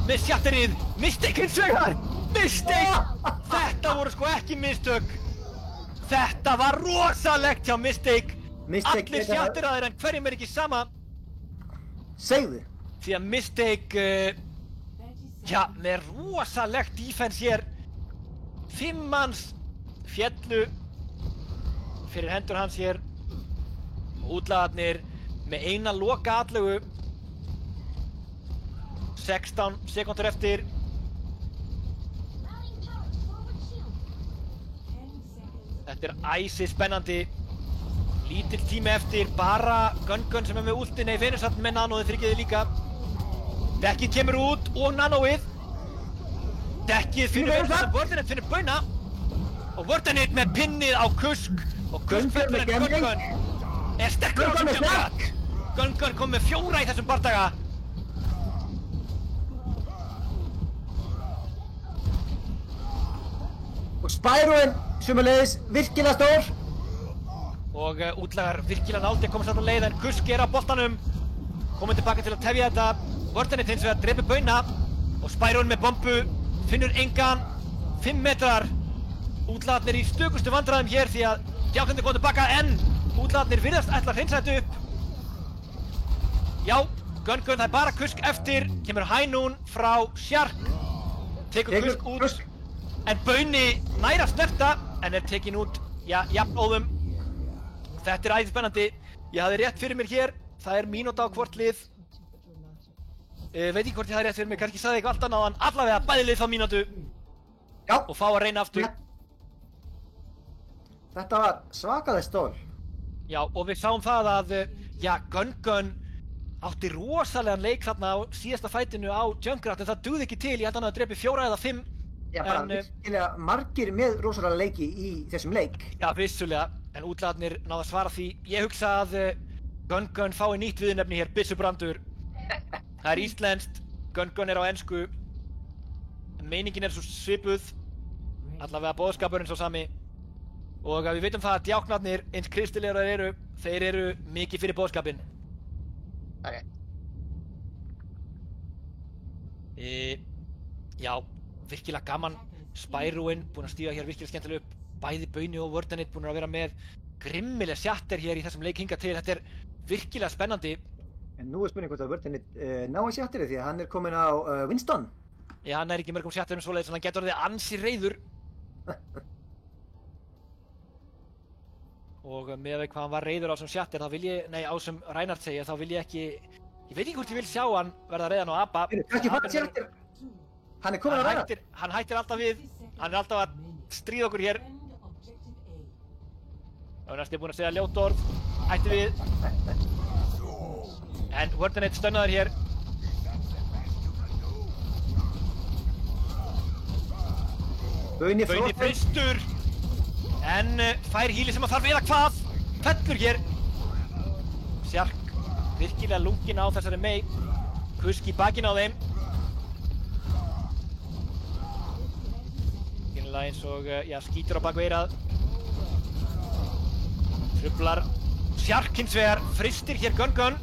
með sjatterið. Mistake hins vegar. Mistake. Þetta voru sko ekki mistök. Þetta var rosalegt hjá Mistake. Allir sjattir en hverjum ekki sama. Segðu. Því að Mistake, með rosalegt defense hér. 5 manns féllu fyrir hendur hans hér. Og útlagarnir með eina loka atlögu. 16 sekúndur eftir. Þetta æsi spennandi. Lítill tími eftir, bara Gun sem með ulti, nei Venus með nanóið fyrirgeði líka. Dekkið kemur út og nanóið. Dekkið finnur Venus, Wordinate finnur Bauna. Og Wordinate með pinnið á Kusk. Og Kusk fyrir Gun. Sterkur á þessum Junkrat. Gun kom með 4 í þessum bardaga. Og Spyroen sömuleiðis virkilega stór. Og útlagar virkilega nátti að komast alltaf leið en Kusk á boltanum. Komið tilbaka til að tefja þetta. Wordinate hins vegar dreipur Bauna. Og Spyroen með bombu finnur engan. 5 metrar. Útlagarnir í stökustu vandræðum hér því að Djáknandi kom tilbaka en útlagarnir virðast ætla að hreinsa þetta upp. Já, Gun, það er bara Kusk eftir. Kemur Hænún frá Shark. Tekur Kusk út. En Bauni nær að snerta en er tekin út, jafnóðum. Þetta er æðið spennandi. Ég hafði rétt fyrir mér hér. Það er mínúta á hvort lið. Veit ekki hvort ég hafði rétt fyrir mér, kannski sagði eitthvað allt annað en allavega bæði lið fá mínútu. Já. Og fá að reyna aftur. Þetta var svakalega stól. Já, og við sáum það að, Gun átti rosalegan leik þarna á síðasta fætinu á Junkrat en það dugði ekki til, ég held hann að drepi 4 eða 5. Já, bara virkilega margir með rosalega leiki í þessum leik. Já, vissulega, en útlagarnir náðu að svara því. Ég hugsa að Gun fái nýtt viðurnefni hér, Byssubrandur. Það er íslenskt, Gun er á ensku. Meiningin er svo svipuð, allavega boðskapurinn svo sami. Og við veitum það að djáknarnir, eins kristilegar eru, þeir eru mikið fyrir boðskapinn. Ok. Já. Virkilega gaman. Spyroen búinn að stíga hér virkilega skemmtilega upp. Bæði Bauni og Wordinate búinn að vera með grimmilega sjattir hér í þessum leik hingað til. Þetta er virkilega spennandi. En nú er spurning hvort að Wordinate nái sjattirið því að hann er kominn á Winston. Já, hann er ekki mörgum sjattirum svoleiðis en hann getur orðið ansi reiður. Og með hvað hann var reiður á þessum sjattir þá vil ég, nei á þessum Reinhardt segja, þá vil ég ekki, ég veit ekki hvort ég vil sjá hann verða reiðan á ABBA. Kannski fara sjattir. Hann er komin á ræða. Hann hættir alltaf við. Hann er alltaf að stríða okkur hér. Það var næstu búinn að segja ljótt orð. Hætti við. En Wordinate stönnaður hér. Bauni fyrstur. En fær híli sem að þarf eða hvað. Fellur hér. Shark virkilega lungin á þessari mei. Kusk í bakinn á þeim. Eins og, skítur á bak veirað. Trublar. Shark hins vegar, fristir hér Gun.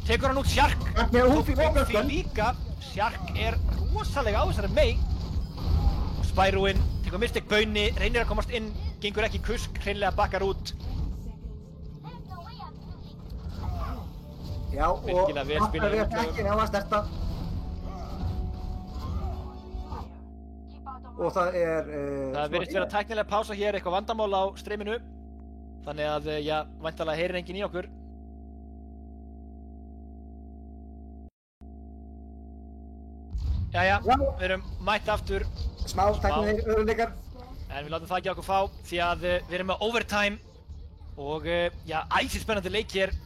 Tekur hann út Shark. Tók Buffy líka. Shark er rosalega á þessari mei. Og Spyroen tekur Mistake Bauni, reynir að komast inn, gengur ekki Kusk, hreinlega bakkar út. Já, og hann er ekki ná að sterta. Og það er... það virðist vera tæknilega pása hér, eitthvað vandamál á streaminu. Þannig að, væntanlega heyrir enginn í okkur. Jæja, við erum mætt aftur. Smá tæknilegir örðuleikar. En við látum það ekki okkur fá, því að við erum með overtime. Og, æsi spennandi leik hér.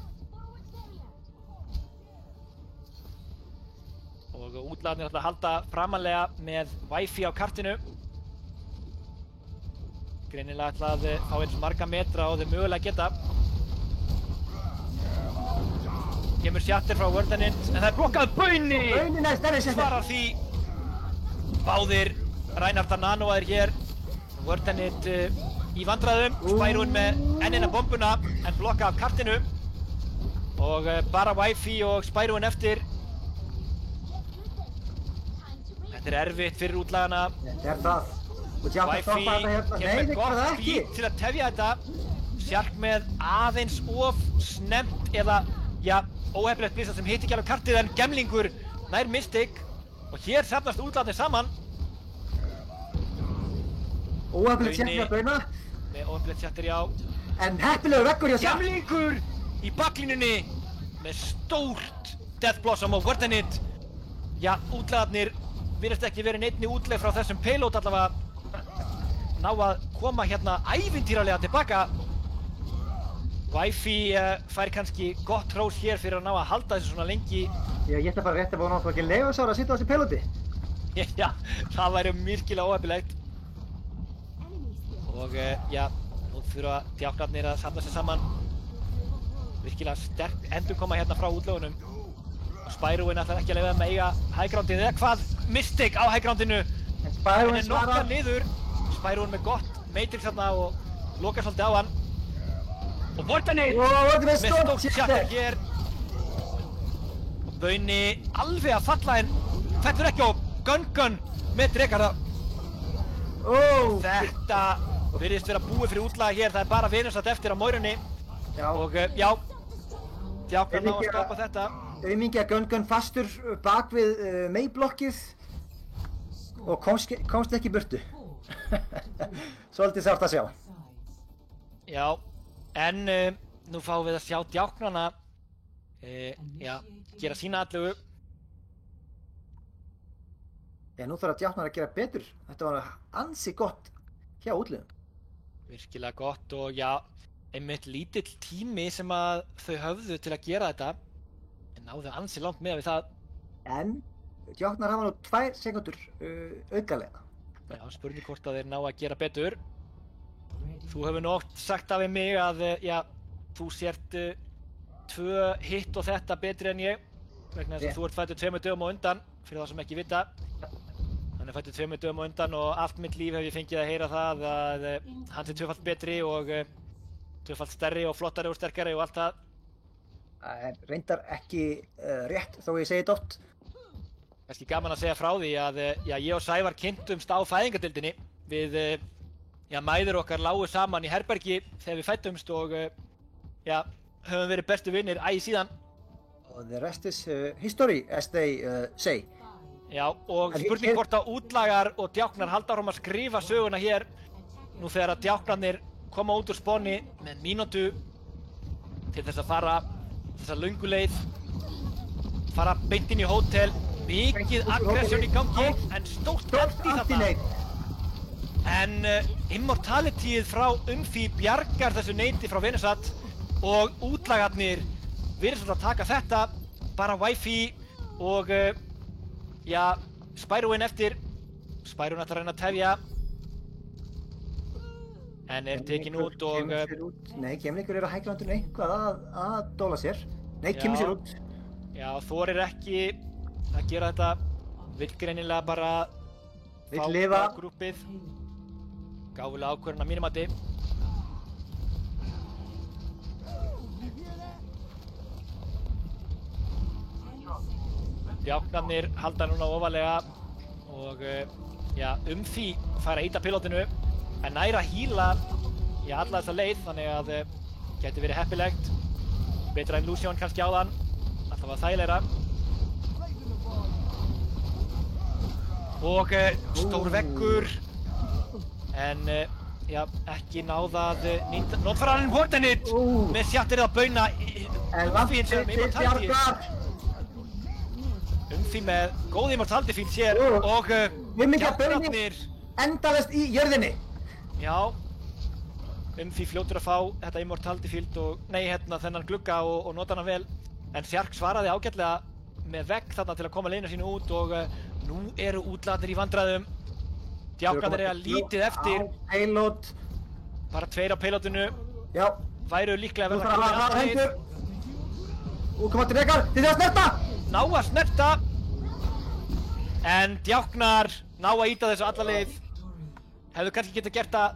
Og útlagarnir ætla að halda framanlega með Wi-Fi á kartinu. Greinilega ætla að fá eins marga metra og þeir mögulega geta. Kemur sjattir frá Wordinate, en það er blokkað Bauni! Bauni næst, það er sjattir! Svarar því. Báðir Reinhardt að nanóaðir hér. Wordinate í vandræðum. Spyroen með ennina bombuna, en blokkað af kartinu. Og bara Wi-Fi og Spyroen eftir. Þetta er erfitt fyrir útlagana. Þetta er það. Og Djáknar stoppa þetta hérna. Nei, það gott það ekki. beat til að tefja þetta. Sjark með aðeins of snemmt eða, já, óheppilegt blísa sem hitti ekki alveg kartið en gemlingur nær Mystic. Og hér safnast útlaðnir saman. Óheppilegt sjark að bauna. Með óheppilegt sjartir, já. En heppilegur veggur hjá sjark. Gemlingur í baklínunni með stórt Death Blossom og Wardenit. Já, útlaðnir virðast ekki verið neinni útleið frá þessum payload allavega. Ná að koma hérna ævintýralega tilbaka. Wifi fær kannski gott hrós hér fyrir að ná að halda þessu svona lengi. Ég ætla bara rétt að búið náttúrulega ekki leifusára að sitja á þessu peloti. Já, það væri virkilega óheppilegt. Og já, nú þurfa djáknarnir að samla sig saman. Virkilega sterk endurkoma hérna frá útlögunum. Og Spyroin ætlar ekki að leyfa þeim að eiga highgroundið eða hvað? Mystic á highgroundinu. En Spyroin er nokkað niður. Spyroin með gott Matrix þarna og lokar svolítið á hann. Og Wardenit með stórt sjatter hér. Og Bauni alveg að falla en fellur ekki á Gun með drekarða. Þetta virðist vera búið fyrir útlaga hér. Það er bara Venusat eftir á Moirunni. Og já, djáknar ná að stoppa þetta. Auðmingja Gun fastur bak við May-blokkið og komst ekki í burtu. Svolítið sárt að sjá. Já, en nú fáum við að sjá djáknarna já, gera sína atlögu. Já, nú þarf djáknar að gera betur. Þetta var ansi gott hjá útliðum. Virkilega gott og já, einmitt lítill tími sem að þau höfðu til að gera þetta. En náðu ansi langt með við það. En djáknar hafa nú 2 sekúndur aukalega. Já, spurning hvort að þeir ná að gera betur. Þú hefur nú oft sagt af mig að já, þú sért 2 hitt og þetta betri en ég. Vegna þess að þú ert fæddur 2 dögum á undan, fyrir það sem ekki vita. Hann er fæddur 2 dögum á undan og allt mitt líf hef ég fengið að heyra það að hann sé 2-falt betri og 2-falt stærri og flottari og sterkari og allt það. Reyndar ekki rétt þó ég segi þetta oft. Kannski gaman að segja frá því að já, ég og Sævar kynntumst á fæðingardeildinni. Við já, mæður okkar lágu saman í herbergi þegar við fæddumst og já, höfum verið bestu vinnir æ síðan. Og the rest is history, as they say. Já, og spurning hvort að útlagar og djáknar halda áfram að skrifa söguna hér nú þegar að djáknarnir koma út úr spáni með mínútu til þess að fara þessa löngu leið, fara beint inn í hótel. Mikið aggressjón í gangi, en stórt held í þarna. En Immortalityið frá Umfi bjargar þessu neyti frá Venusat og útlagarnir virðast að taka þetta, bara Wifi og já, Spyroin eftir. Spyroin ætlar að reyna að tefja. En er tekin út og... Nei, Gemlingur er á highgroundinu eitthvað að dóla sér. Nei, kemur sér út. Já, þorir ekki að gera þetta, vill greinilega bara fá grúppið. Gáfulega ákvörðun að mínum mati. Djáknarnir halda núna ofalega og já, Umfi fær að ýta pilotinu en næra híla já, alla þessa leið, þannig að gæti verið heppilegt. Betra en Lucian kannski áðan, alltaf að þægilegra. Og stór veggur en já, ekki náðað notfæraninn Wardenit með sjatterið að bauna Umfi hins vegar með Immortality. Umfi með góð Immortality field hér og djáknarnir endalaust í jörðinni. Já, Umfi fljótur að fá þetta Immortality field og nei, hérna þennan glugga og nota hana vel. En Sjark svaraði ágætlega með vegg þarna til að koma leiðina sínu út og nú eru útlagarnir í vandræðum. Djáknarnir er lítið eftir. Payload. Bara 2 á payloadinu. Já. Væru líklega að verða að koma í hendur. Og koma til rekar, þið þurfa að snerta! Ná að snerta. En djáknar ná að ýta þessu alla leið. Hefðu kannski getað gert það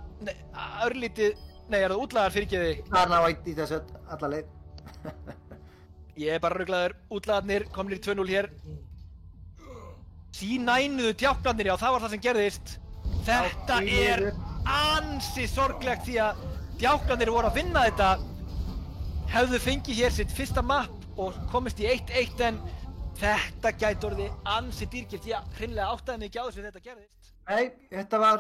örlítið... Nei, er það útlagar fyrirgeði? Það ná að ýta þessu alla leið. Ég er bara ruglaður, útlagarnir komnir í 2-0 hér. Sín9-uðu djáknarnir, já það var það sem gerðist. Þetta ansi sorglegt því að djáknarnir voru að vinna þetta, hefðu fengið hér sitt fyrsta mapp og komist í 1-1 en þetta gæti orðið ansi dýrkeypt því að hreinlega áttaði mig ekki á þessu þegar þetta gerðist. Nei, þetta var,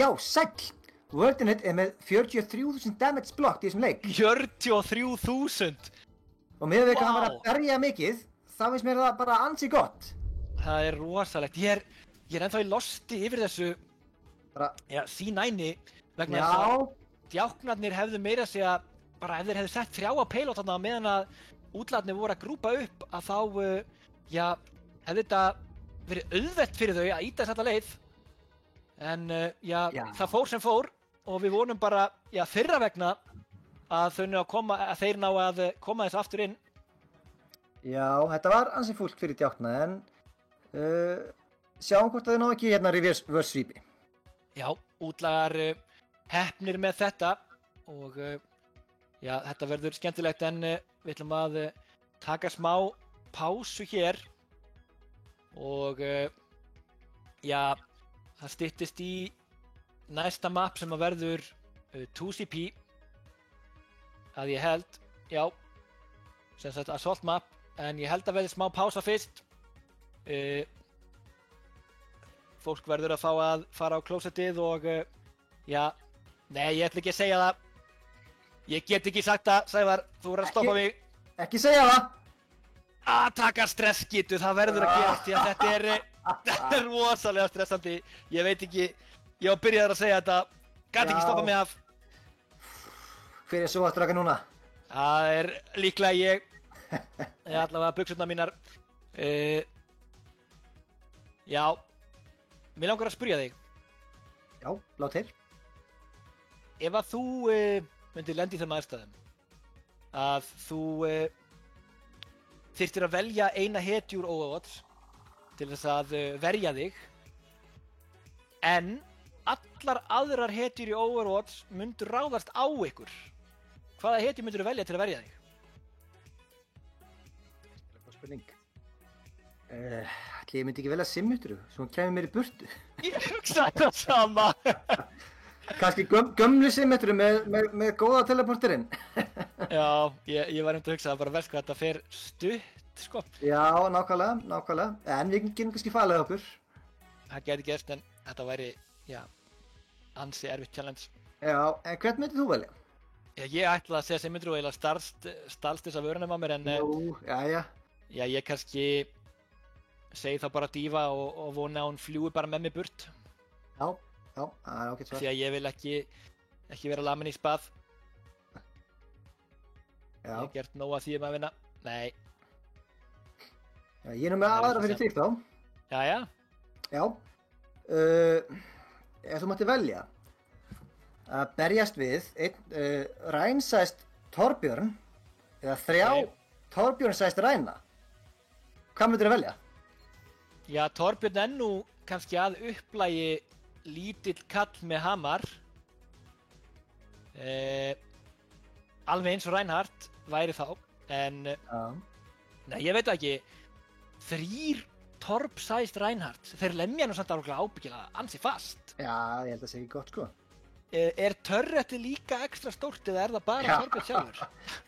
já, sæll. Wordinett með 43.000 damage blocked í þessum leik. 43.000? Og með hann var að berja mikið, þá finnst mér það bara ansi gott. Það rosalegt. Ég er ennþá í losti yfir þessu C9 vegna þess að djáknarnir hefðu meira að segja bara ef þeir hefðu sett 3 á payload þarna meðan að útlagarnir voru að grúpa upp að þá hefði þetta verið auðvelt fyrir þau að íta þess alla leið en það fór sem fór og við vonum bara þeirra vegna að þeir ná að koma þess aftur inn. Já, þetta var ansi fúlt fyrir djákna en sjáum hvort að þau ná ekki hérna reverse sweepi. Já, útlagar heppnir með þetta og þetta verður skemmtilegt en við ætlum að taka smá pásu hér og það styttist í næsta map sem að verður 2CP að ég held, sem sagt assault map en ég held að verði smá pása fyrst. Fólk verður að fá að fara á klósettið og nei, ég ætla ekki að segja það. Ég get ekki sagt það, Sævar, þú verður að stoppa mig. Ekki segja það. Að taka stressskitu, það verður að gerast því að þetta er rosalega stressandi. Ég veit ekki, ég var byrjaður að segja þetta, gat ekki stoppa mig af. Hver er svo að draka núna? Það er líklega ég allavega buxurnar mínar. Já, mér langar að spyrja þig. Já, lát til. Ef að þú myndir lenda í þeim aðstæðum að þú þyrftir að velja eina hetju úr Overwatch til þess að verja þig en allar aðrar hetjur í Overwatch myndur ráðast á ykkur. Hvaða hetju myndur þú velja til að verja þig? Góð spurning. Ætli ég myndi ekki velja Simutru, svo hún kemur mér í burtu. Ég hugsaði það sama. Kannski gömlu Simutru með góða teleporterinn. Já, ég var að hugsa það bara verst hvað þetta fer stutt, sko. Já, nákvæmlega. En við getum kannski falið okkur. Það gæti gerst en þetta væri, ansi erfitt challenge. Já, en hvern myndir þú velja? Ég ætla að segja Simutru og eiginlega stalst þess að vörunum á mér en jæja. Ég kannski segi þá bara dífa og vona að hún fljúi bara með mig burt. Já, það er ágætt svar. Því að ég vil ekki vera lamin í spað. Já. Ég hef gert nóg að því að vinna. Nei. Já, ég er nú með aðra fyrir þig þá. Jæja. Já. Ef þú mátti velja að berjast við einn rænsæst Torbjörn eða 3 Torbjörnsæst ræna, hvað myndir þú velja? Já, Torbjörn er nú kannski að upplægi lítill kall með hamar. Alveg eins og Reinhardt væri þá, en nei, ég veit ekki, 3 Torb-sæst Reinhardt, þeir lemja nú samt ábyggilega ansi fast. Já, ég held að segja gott, sko. Er turretið líka ekstra stórt eða er það bara Torbjörn sjálfur?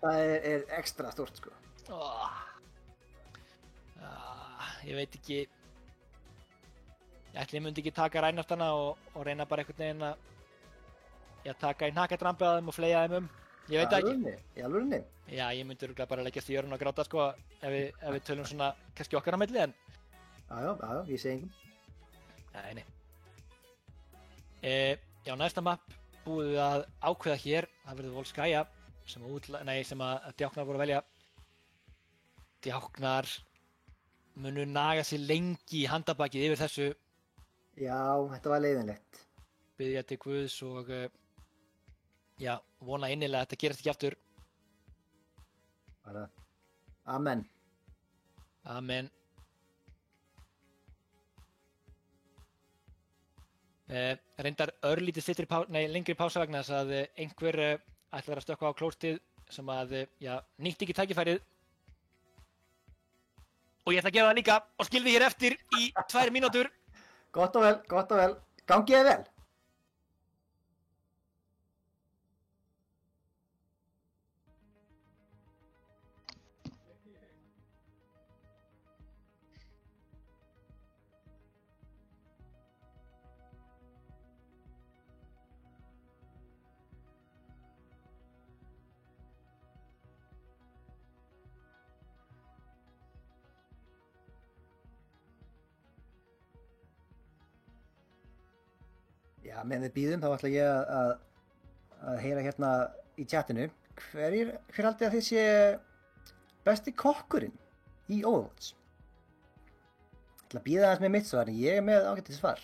Það er ekstra stórt, sko. Ég veit ekki, ég myndi ekki taka Reinhardtana og reyna bara einhvern veginn að taka í hnakkadrampið að þeim og fleygja þeim Ég veit ekki. Í alvörinni? Já, ég myndi örugglega bara leggjast í jörðina og gráta sko ef við tölum svona kannski okkar á milli en Já, ég segi engum. Nei. Já, næsta mapp búið við að ákveða hér, það verður Volskaya sem að djáknar voru að velja. Djáknar munu naga sig lengi í handabakið yfir þessu. Já, þetta var leiðinlegt. Biðja til Guðs og já, vona innilega að þetta gerast ekki aftur. Bara, amen. Amen. Reyndar örlítið lengri pása vegna þess að einhver ætlar að stökkva á klóstið sem að, nýtti ekki tækifærið. Og ég ætla að gera það líka og skilði hér eftir í 2 mínútur. Gott og vel. Gangi þér vel. Já, meðan við bíðum þá ætla ég að heyra hérna í chatinu. Hver haldið að þið sé besti kokkurinn í Overwatch? Ég ætla að bíða aðeins með mitt svar, en ég er með ágætið svar.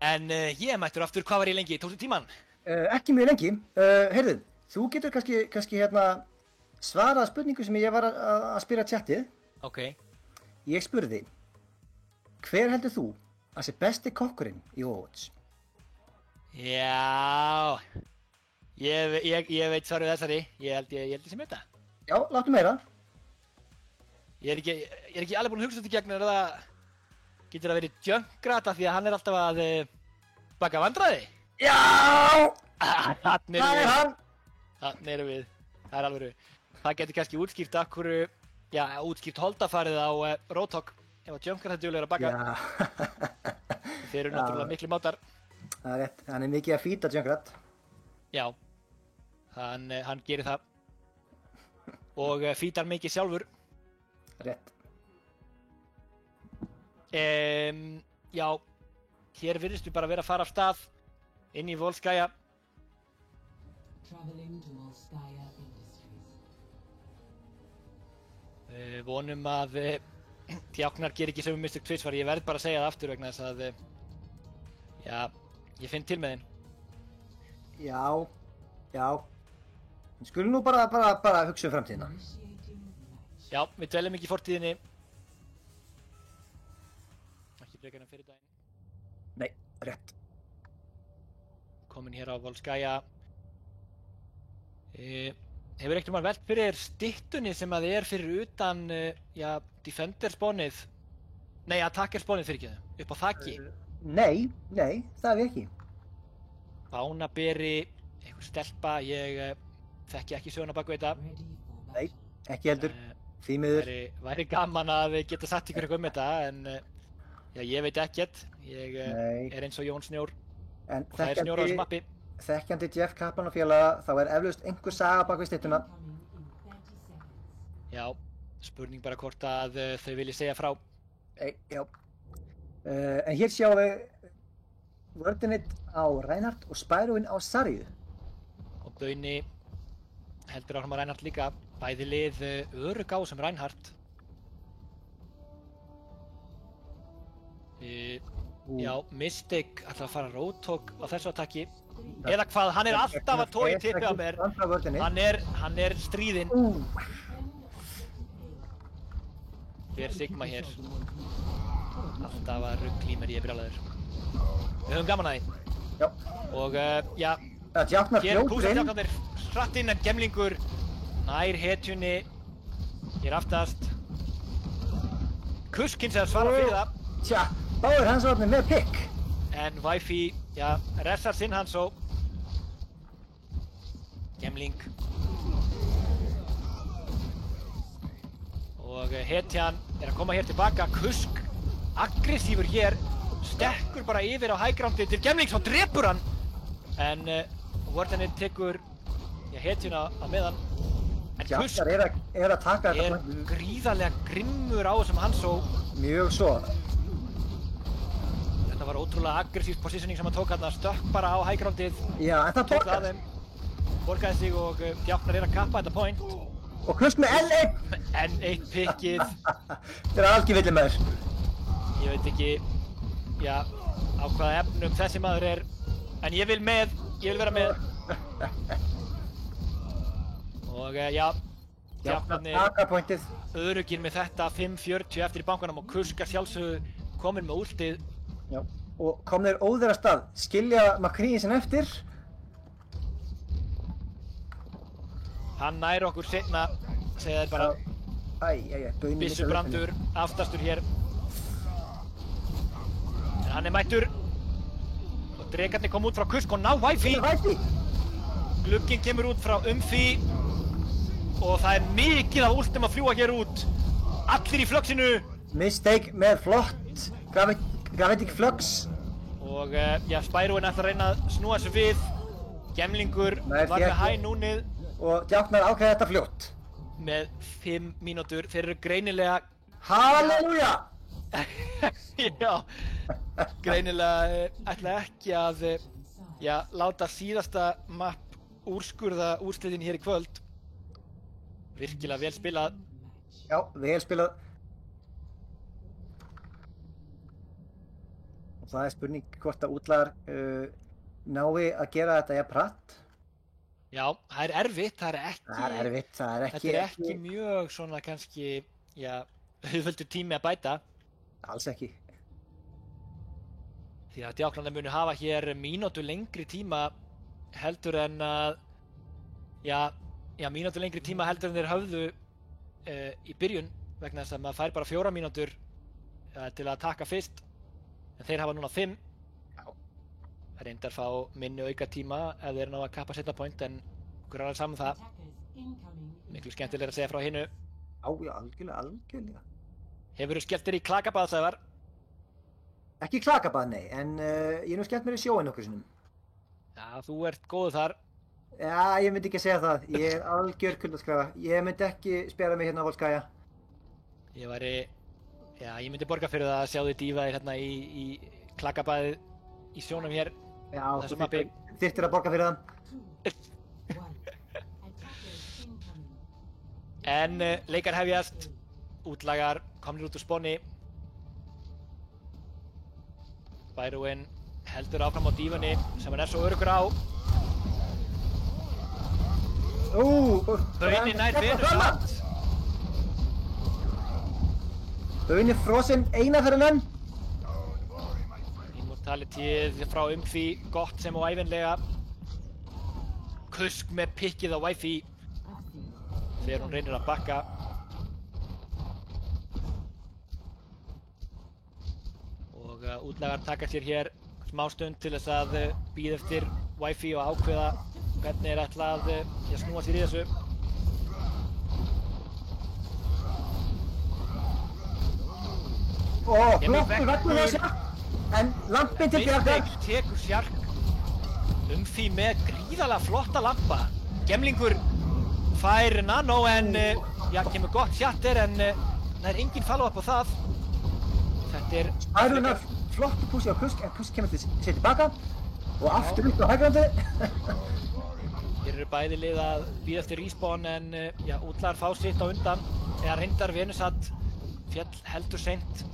En ég mættur aftur, hvað var ég lengi? Tókstu tímann? Ekki mjög lengi. Heyrðu, þú getur kannski hérna svarað spurningu sem ég var að spyrja chatið. Ok. Ég spurði, hver heldur þú að sé besti kokkurinn í Overwatch? Já, ég veit svarið þessari. Ég held ég sem þetta. Já, láttu meira. Ég er ekki alveg búinn að hugsa þetta í gegn, getur það verið Junkrat af því að hann er alltaf að baka vandræði? Já! Þannig Það er hann! Þannig erum við, það er alveg. Það getur kannski útskýrt útskýrt holdafarið á Roadhog ef að Junkrat er duglegur að baka. Já. Þeir eru náttúrulega miklu mátar. Það er rétt, hann er mikið að fýta Junkrat. Já, hann gerir það. Og fýtar mikið sjálfur. Rétt. Já, hér virðist við bara vera að fara af stað inn í Volskaya. Vonum að Djáknar ger ekki sömu mistök tvisvar. Ég verð bara að segja það aftur vegna þess að já, ég finn til með þinn. Já. Við skulum nú bara hugsa um framtíðina. Já, við dvelum ekki í fortíðinni. Ekki frekar en fyrir daginn. Nei, rétt. Komin hér á Volskaya. Hefur ekkert velt fyrir styttunni sem að er fyrir utan Defender spawnið? Nei, Attacker spawnið fyrirgefðu, upp á þakki. Nei, það er ekki. Bánaberi, einhver stelpa, ég þekki ekki söguna bak við þetta. Nei, ekki heldur. Því miður. Væri gaman að geta sagt ykkur eitthvað þetta, en ég veit ekkert. Ég er eins og Jón Snjór. En það er snjór á þessu mappi. Þekkjandi Jeff Kaplan og félaga, þá er eflaust einhver saga bak við styttuna. Já, spurning bara hvort að þau vilji segja frá. Já. En hér sjáum við Wordinit á Reinhardt og Spyroin á Sarju. Og Bauni heldur áfram á Reinhardt líka. Bæði lið örugg á sem Reinhardt. Já, Mystic ætlar að fara Roadhog á þessu attacki. Eða hvað, hann er alltaf að tói tippið á mér. Hann er stríðinn. Hér Sigma hér. Alltaf að rugla í mér, ég er brjálaður. Við höfum gaman að því. Já. Og já, hér púsa Djáknarnir hratt inn en Gemlingur nær hetjunni. Hér aftast. Kuskins er að svara fyrir það. Tja, báður hans orðnir með pikk. En Wi-Fi, já, resar sinn hans og Gemling. Og hetjan er að koma hér tilbaka. Kusk, aggressífur hér, stekkur bara yfir á highgroundi til Gemlings og drepur hann. En Wardenit tekur hetjuna á meðan. En Kusk er að taka er gríðarlega grimmur á þessum Hanzo. Mjög svo. Þetta var ótrúlega aggressíft positioning sem hann tók hann, stökk bara á highgroundið. Já, en það borgaði. Borgaði sig og Djáknar er að kappa þetta point. Og Kusk með N1! N1 pickið. Þetta er algjör villimæður. Ég veit ekki, já, á hvaða efnum þessi maður er. En ég vil vera með. Og já, Djáknarnir öruggir með þetta 5:40 eftir í bankanum og Kusk er sjálfsögðu kominn með últið. Já, og komnir óður af stað, skilja McCree sinn eftir. Hann nær okkur seinna segja þér bara. Byssubrandur, aftastur hér. En hann mættur. Og drekarnir kom út frá Kusk og ná Wifi. Glugginn kemur út frá Umfi. Og það mikið af últum að fljúa hér út. Allir í flöksinu. Mistake með flott Gravitic Flux. Og Spyroinn ætlar að reyna að snúa sig við. Gemlingur var með hæ núnið. Og djáknar ákveða þetta fljótt. Með 5 mínútur. Þeir eru greinilega... Halleluja! Já. Greinilega ætla ekki að láta síðasta mapp úrskurða úrslitin hér í kvöld. Virkilega vel spilað. Já, vel spilað. Og það spurning hvort að útlagar nái að gera þetta jafn hratt. Já, það er erfitt, það er ekki... Þetta er ekki mjög svona kannski, auðveldur tími að bæta. Alls ekki. Því að djáknarnir munu hafa hér mínútu lengri tíma heldur en að, mínútu lengri tíma heldur en þeir höfðu í byrjun vegna þess að maður fær bara 4 mínútur til að taka fyrst. En þeir hafa núna 5. Reyndar fá minni auka tíma ef þeir ná að kappa setna point en okkur er alveg saman það. Miklu skemmtilega að segja frá hinu. Já, algjörlega. Hefurðu skellt þér í klakabað, Sævar? Ekki klakabað, nei, en ég nú skellt mér í sjóinn okkur sinnum. Já, þú ert góður þar. Já, ég myndi ekki segja það. Ég er algjör kuldaskræfa. Ég myndi ekki spjara mig hérna á Volskaya. Ég myndi borga fyrir það að sjá þig dýfa þér hérna í klakabaðið í sjónum hér. Já, þú þyrftir að borga fyrir það. En leikar hefjast, útlagar komnir út úr sponni. Spyroinn heldur áfram á dífunni sem hann er svo öruggur á. Bauni nær Venusat. Bauni frosinn eina fyrir hann. Immortalityð frá Umfi, gott sem og ævinlega. Kusk með pikkið á Wifi þegar hún reynir að bakka. Og útlagar taka sér hér smá stund til þess að bíða eftir Wifi og ákveða hvernig ætla að snúa sér í þessu. Flottur veggur hjá Sjark, en lampinn til bjargar. Mistake tekur Sjark. Umfi með gríðarlega flotta lampa. Gemlingur fær nano en kemur gott shatter en það er engin follow-up á það. Þetta er... Spyroinn flottur púsi á Kusk en Kusk kemur sér tilbaka og aftur upp á hægrandi. Hér eru bæði lið að bíða eftir respawn en útlagar fá sitt á undan. Eða reyndar Venusat féll heldur seint.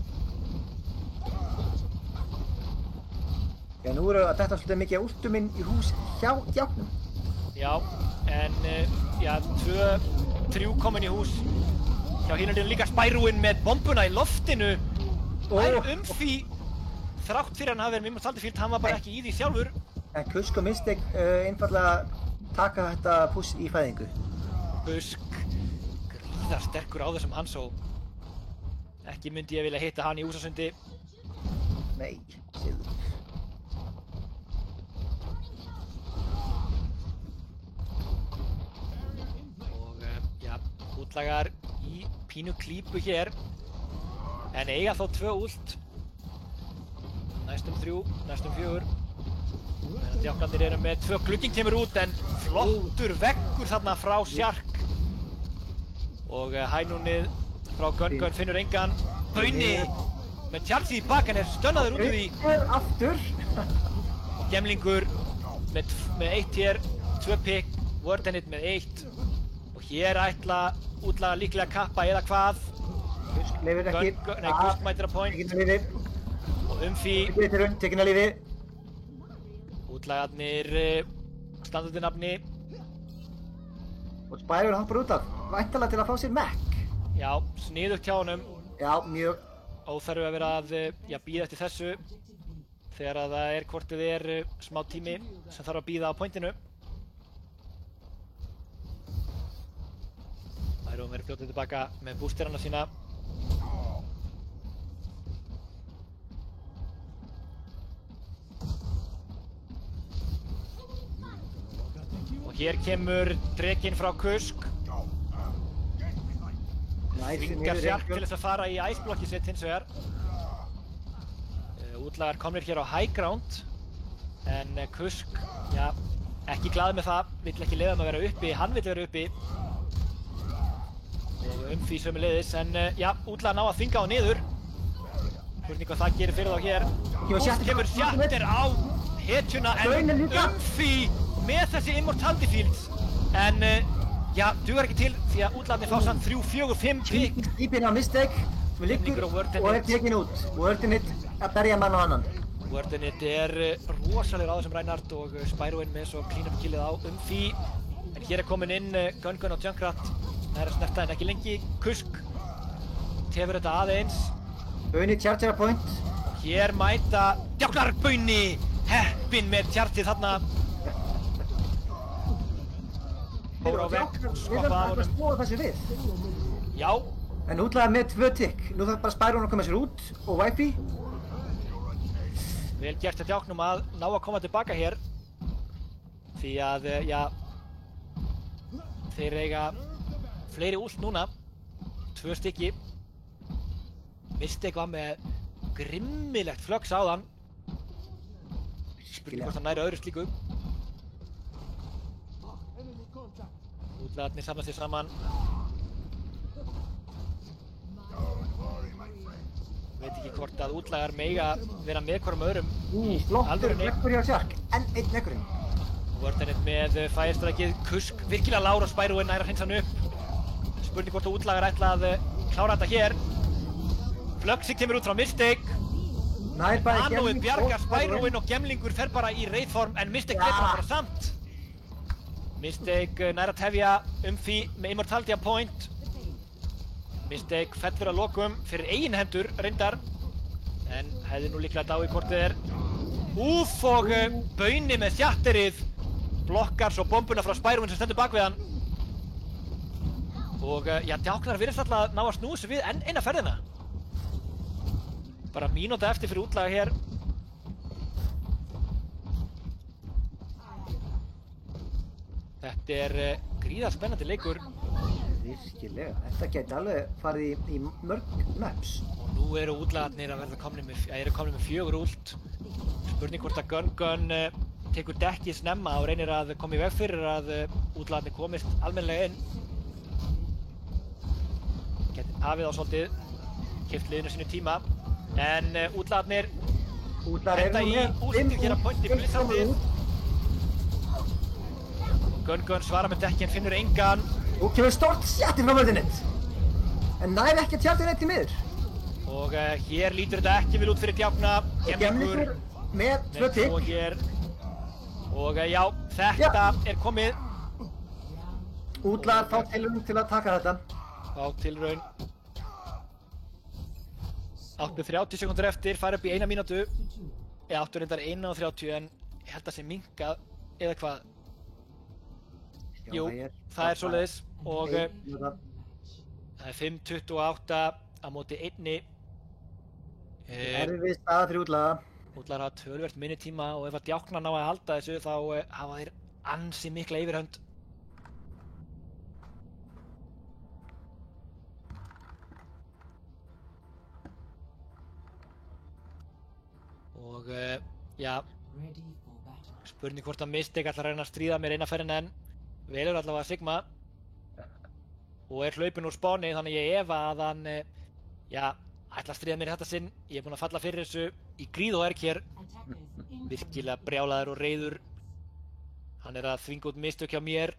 Nú eru að detta svolítið mikið últum inn í hús hjá djáknum. Já, en 2-3 komin í hús. Hjá hinn er líka Spyroinn með bombuna í loftinu. Það er Umfi. Þrátt fyrir hann hafi verið Mimmo Salderfield, hann var bara ekki í því sjálfur. En Kusk og Mistake einfallega taka þetta puss í fæðingu. Kusk gríðar sterkur á þessum Hanzo. Ekki myndi ég vilja hitta hann í Húsasundi. Nei, síður. Útlagar í pínu klípu hér en eiga þó 2 últ. Næstum 3, næstum 4. En djáknarnir eru með 2, glugginn kemur út en flottur veggur þarna frá Sjark. Og hænúnið frá Gun finnur engan. Bauni með Chelsea í bak en er stönnaður út úr því. Aftur. Gemlingur með 1 hér, 2 pick, Wardenit með 1. Og hér ætla útlaga líklega að kappa eða hvað. Kusk leifir ekki. Kusk mætir að point. Tekinn að lífi. Og Umfi. Tekinn að lífi. Útlagarnir standandi nafni. Og Spyroinn hoppar út af. Væntanlega til að fá sér mekk. Já, sniðugt hjá honum. Já, mjög. Óþarfi að vera að bíða eftir þessu. Þegar að það er hvort þið er smá tími sem þarf að bíða á pointinu. Það Spyro verður fljótlega tilbaka með boosterana sína. Og hér kemur drekinn frá Kusk. Þvingar Sjark til þess að fara í æsblokkið sitt hins vegar. Útlagar komnir hér á high ground. En Kusk, já, ekki glaður með það, vill ekki leyfa þeim að vera uppi, hann vill vera uppi. Og Umfí sömuleiðis, en já, útlagar ná að þvinga á niður. Spurning hvað það gerir fyrir þá hér. Úst kemur Shatter á hetjuna, en Umfí með þessi Immortality Fields. En já, dugar ekki til því að útlagarnir fá samt 3, 4, 5 pikk. Ípinn á Mistake sem liggur og tekin út. Wordinit að berja mann á annan. Wordinit rosalegur á þessum Reinhardt og Spyroinn með svo clean up killið á Umfí. En hér komin inn Gun og Junkrat. Það að snerta en ekki lengi. Kusk tefur þetta aðeins. Bauni charger a point. Hér mæta Djáknar Bauni. Heppinn með chargeið þarna. Fór á vegg, skoppaði af honum. Skoða þessi við. Já. En útlagar með 2 tikk. Nú þarf bara Spyroinn að koma sér út og Wifey. Vel gert að Djáknum að ná að koma tilbaka hér. Því að, já, þeir eiga fleiri últ núna. 2 stykki. Mistake var með grimmilegt flöggs áðan. Spurning hvort hann næri öðru slíku. Útlagarnir samla sér saman. Veit ekki hvort að útlagar mega vera með hvorum öðrum í flottur alvörunni. veggur hjá Sjark, en einn veggurinn. Wordinit með fæðistrækið. Kusk virkilega lágur á Spyroinn, nær að hreinsa hann upp. Spurning hvort að útlagar ætla að klára þetta hér. Flöggsig kemur út frá Mistake. Anóið bjargar Spyroinn og Gemlingur fer bara í reiðform, en Mistake dreipur hann bara samt. Mistake nær að tefja Umfí með Immortality a point. Mistake fellur að lokum fyrir eigin hendur reyndar, en hefði nú líklega dáið hvort þið Úff, og Bauni með Shatterið blokkar svo bombuna frá Spyroinn sem stendur bak við hann. Og já, Djáknar virðist alltaf að ná að snúa sig við enn eina ferðina. Bara mínúta eftir fyrir útlaga hér. Þetta gríðarspennandi leikur. Virkilega, þetta geti alveg farið í mörg maps. Og nú eru útlagarnir að verða komnir með 4 últ. Spurning hvort að Gun tekur dekkið snemma og reynir að koma í veg fyrir að útlagarnir komist almennilega inn. Geti hafið á svolítið, keypt liðinu sínu tíma. En útlagarnir henda í últið hér að pointi blissandið. Gun svarar með dekkið en finnur engan. Og kemur stórt sjatti frá Wordinit. En nær ekki að tjálta neitt í miður. Og hér lítur þetta ekki vel út fyrir Djákna. Gemlingur með 2 tikk. Og já, þetta er komið. Útlagar fá tilraun til að taka þetta. Fá tilraun. 30 sekúndur eftir, fara upp í 1 mínútu. Eða áttu reyndar 1:30 en ég held að það sé minkað eða hvað. Jú, það er svoleiðis og það er 5:28 á móti 1. Erfið staða fyrir útlaga. Útlagar hafa töluvert minni tíma og ef að Djáknar ná að halda þessu þá hafa þeir ansi mikla yfirhönd. Og já, spurning hvort að Mistake ætlar að reyna að stríða mér eina ferðin enn. Velur allavega Sigma og er hlaupinn úr spáni, þannig ég efa að hann já, ætla að stríða mér í þetta sinn. Ég er búinn að falla fyrir þessu í gríð og erg hér. Virkilega brjálaður og reiður. Hann er að þvinga út mistök hjá mér.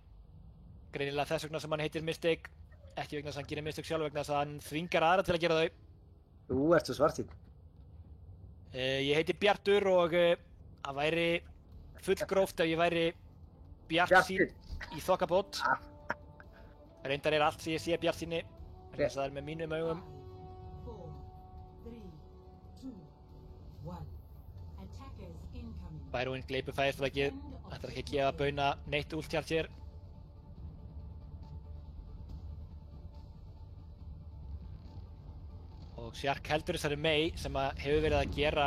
Greinilega þess vegna sem hann heitir Mistake. Ekki vegna þess að hann gerir mistök sjálf, vegna þess að hann þvingar aðra til að gera þau. Þú ert svo svartýnn. Ég heiti Bjartur og það væri fullgróft ef ég væri bjartsýnn í þokkabót. Reyndar er allt sem ég sé bjartsýnni, en þess að það er með mínum augum. Spyroinn gleypir fæðistrækið, ætlar ekki að gefa Bauna neitt últjart hér. og Sjark heldur þessari Mei sem hefur verið að gera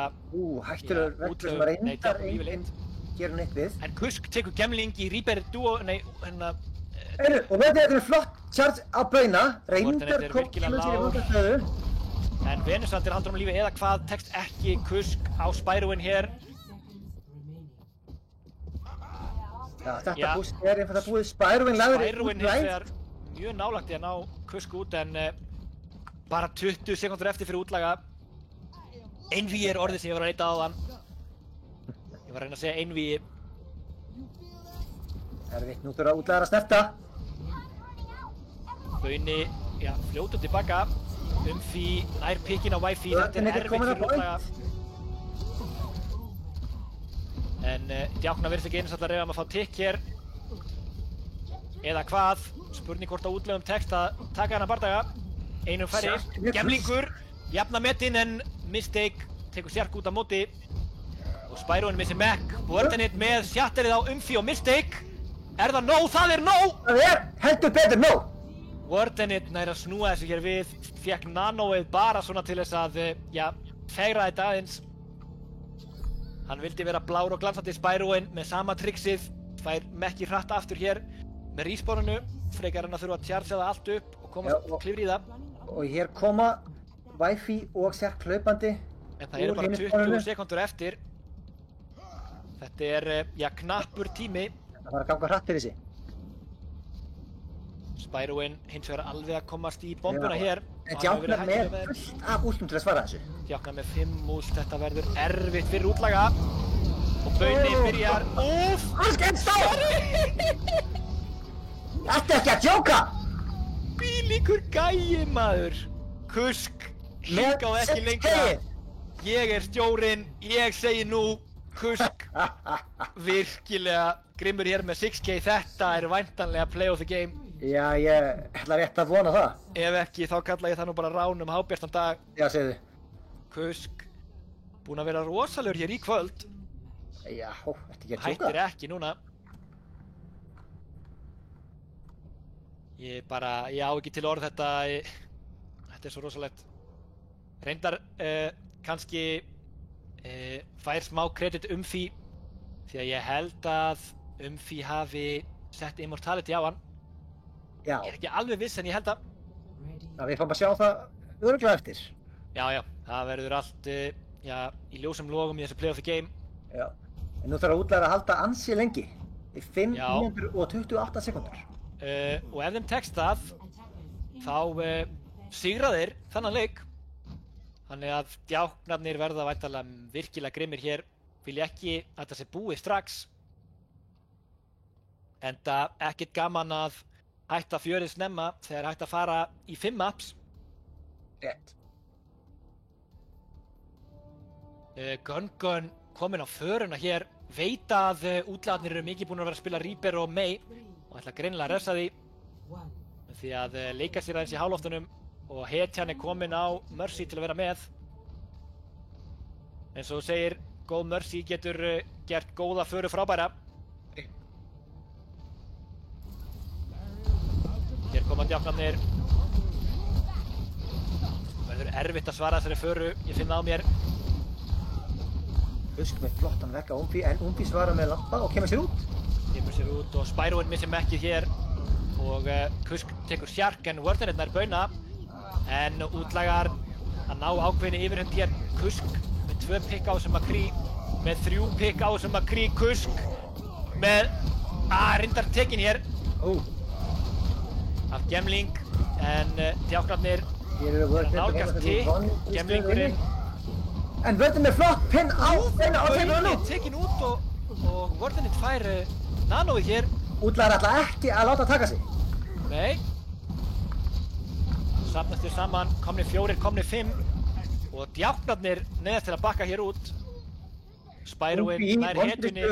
hættulegur vektur sem reyndar enginn gera neitt við. En Kusk tekur gemling í Reaper Duo, og þetta er flott charge á bauna, reyndar kemur sér í vandastöðu. En Venusander haldur lífi eða hvað, tekst ekki. Kusk á Spyrowin hér. Já, þetta búst einfalda búið. Spyrowin lagður Spyrowin er mjög nálægt í að ná Kusk út, en bara 20 sekúndur eftir fyrir útlaga. Einvíi er orðið sem ég var að leita á þann. Ég var að reyna að segja einvíi. Erfitt, nú þurfa útlagar að snerta. Bauni, fljótur tilbaka. Umfí nær pikkin á Wifi, þetta er erfitt fyrir útlaga. En Djákna virðist ekki eins að reyna að fá tikk hér. Eða hvað? Spurning hvort á útlögum tekst að taka hana bardaga. Einum færri, gemlingur, jafna metin en Mistake tekur Sjark út á móti. Og Spyrowin missir Mech, Wardenit með Shatterið á Umfí og Mistake. Er það nóg? Það er nóg! Það er heldur betur nóg! Wardenit nær að snúa þessu hér við, fékk Nanoið bara svona til þess að, fegra þetta aðeins. Hann vildi vera blár og glansandi Spyrowin með sama trixið, fær Mech hratt aftur hér með respawninu, frekar hann að þurfa að chargea það allt upp og komast klifri í það. Og hér koma Wifi og Sjark hlaupandi. En það eru bara 20 sekundur eftir. Þetta er, knappur tími. Það var að ganga hratt fyrir sig. Spyrowin hins vegar alveg að komast í bombuna hér. En Djáknar með fullt af últum til að svara þessu. Djáknar með 5 últ, þetta verður erfitt fyrir útlaga. Og Bauni byrjar, Alskens þá! Þetta ekki að djóka! Bílíkur gæi maður. Kusk, hika á ekki lengra. Ég er stjórinn, ég segi nú, Kusk, virkilega grimmur hér með 6K, þetta er væntanlega play of the game. Já, ég ætla rétt að vona það. Ef ekki, þá kalla ég það nú bara rán hábjartan dag. Já, segðu. Kusk, búinn að vera rosalegur hér í kvöld. Já, þetta ekki að djóka. Hættir ekki núna. Ég á ekki til orð þetta er svo rosalegt. Reyndar, kannski fær smá kredit Umfí, því að ég held að Umfí hafi sett Immortality á hann. Já. Ég er ekki alveg viss en ég held að. Já, við fáum að sjá það örugglega eftir. Já, það verður allt í ljósum logum í þessu play of the game. Já, en nú þarf útlagar að halda ansi lengi. Í 5 mínútur og 28 sekúndur. Og ef þeim tekst það, þá sigra þeir þennan leik. Þannig að Djáknarnir verða væntanlega virkilega grimmir hér. Vilja ekki að það sé búið strax. Enda ekkert gaman að hætta fjörið snemma þegar hægt að fara í 5 maps. Rétt. Gun kominn á föruna hér. Veit að útlagarnir eru mikið búin að vera að spila Reaper og Mei og ætla greinilega að refsa því að leika sér aðeins í háloftunum og hetjan er komin á Mercy til að vera með. Eins og þú segir, góð Mercy getur gert góða föru frábæra. Hér koma Djáknarnir. Verður erfitt að svara þessari föru, ég finn það á mér. Kusk með flottan vekk á Umfí, en Umfí svarar með lampa og kemur sér út. Kemur sér út og Spyrowin missir Mechið hér og Kusk tekur Sjark en Wardenit nær bauna. En útlagar að ná ákveðinni yfirhönd hér. Kusk með 2 pikk á þessum McCree, með 3 pikk á þessum McCree. Kusk með reyndar tekin hér af Gemling, en Djáknarnir nálgast tikk, Gemlingurinn. En Wardenit með flott pinn á Bauni tekin út og Wardenit fær Nanoið hér. Útlagar ætla ekki að láta taka sig. Nei. Safnast þér saman, komnir 4, komnir 5 og Djáknarnir neðast til að bakka hér út. Spyrowin nær hetjunni.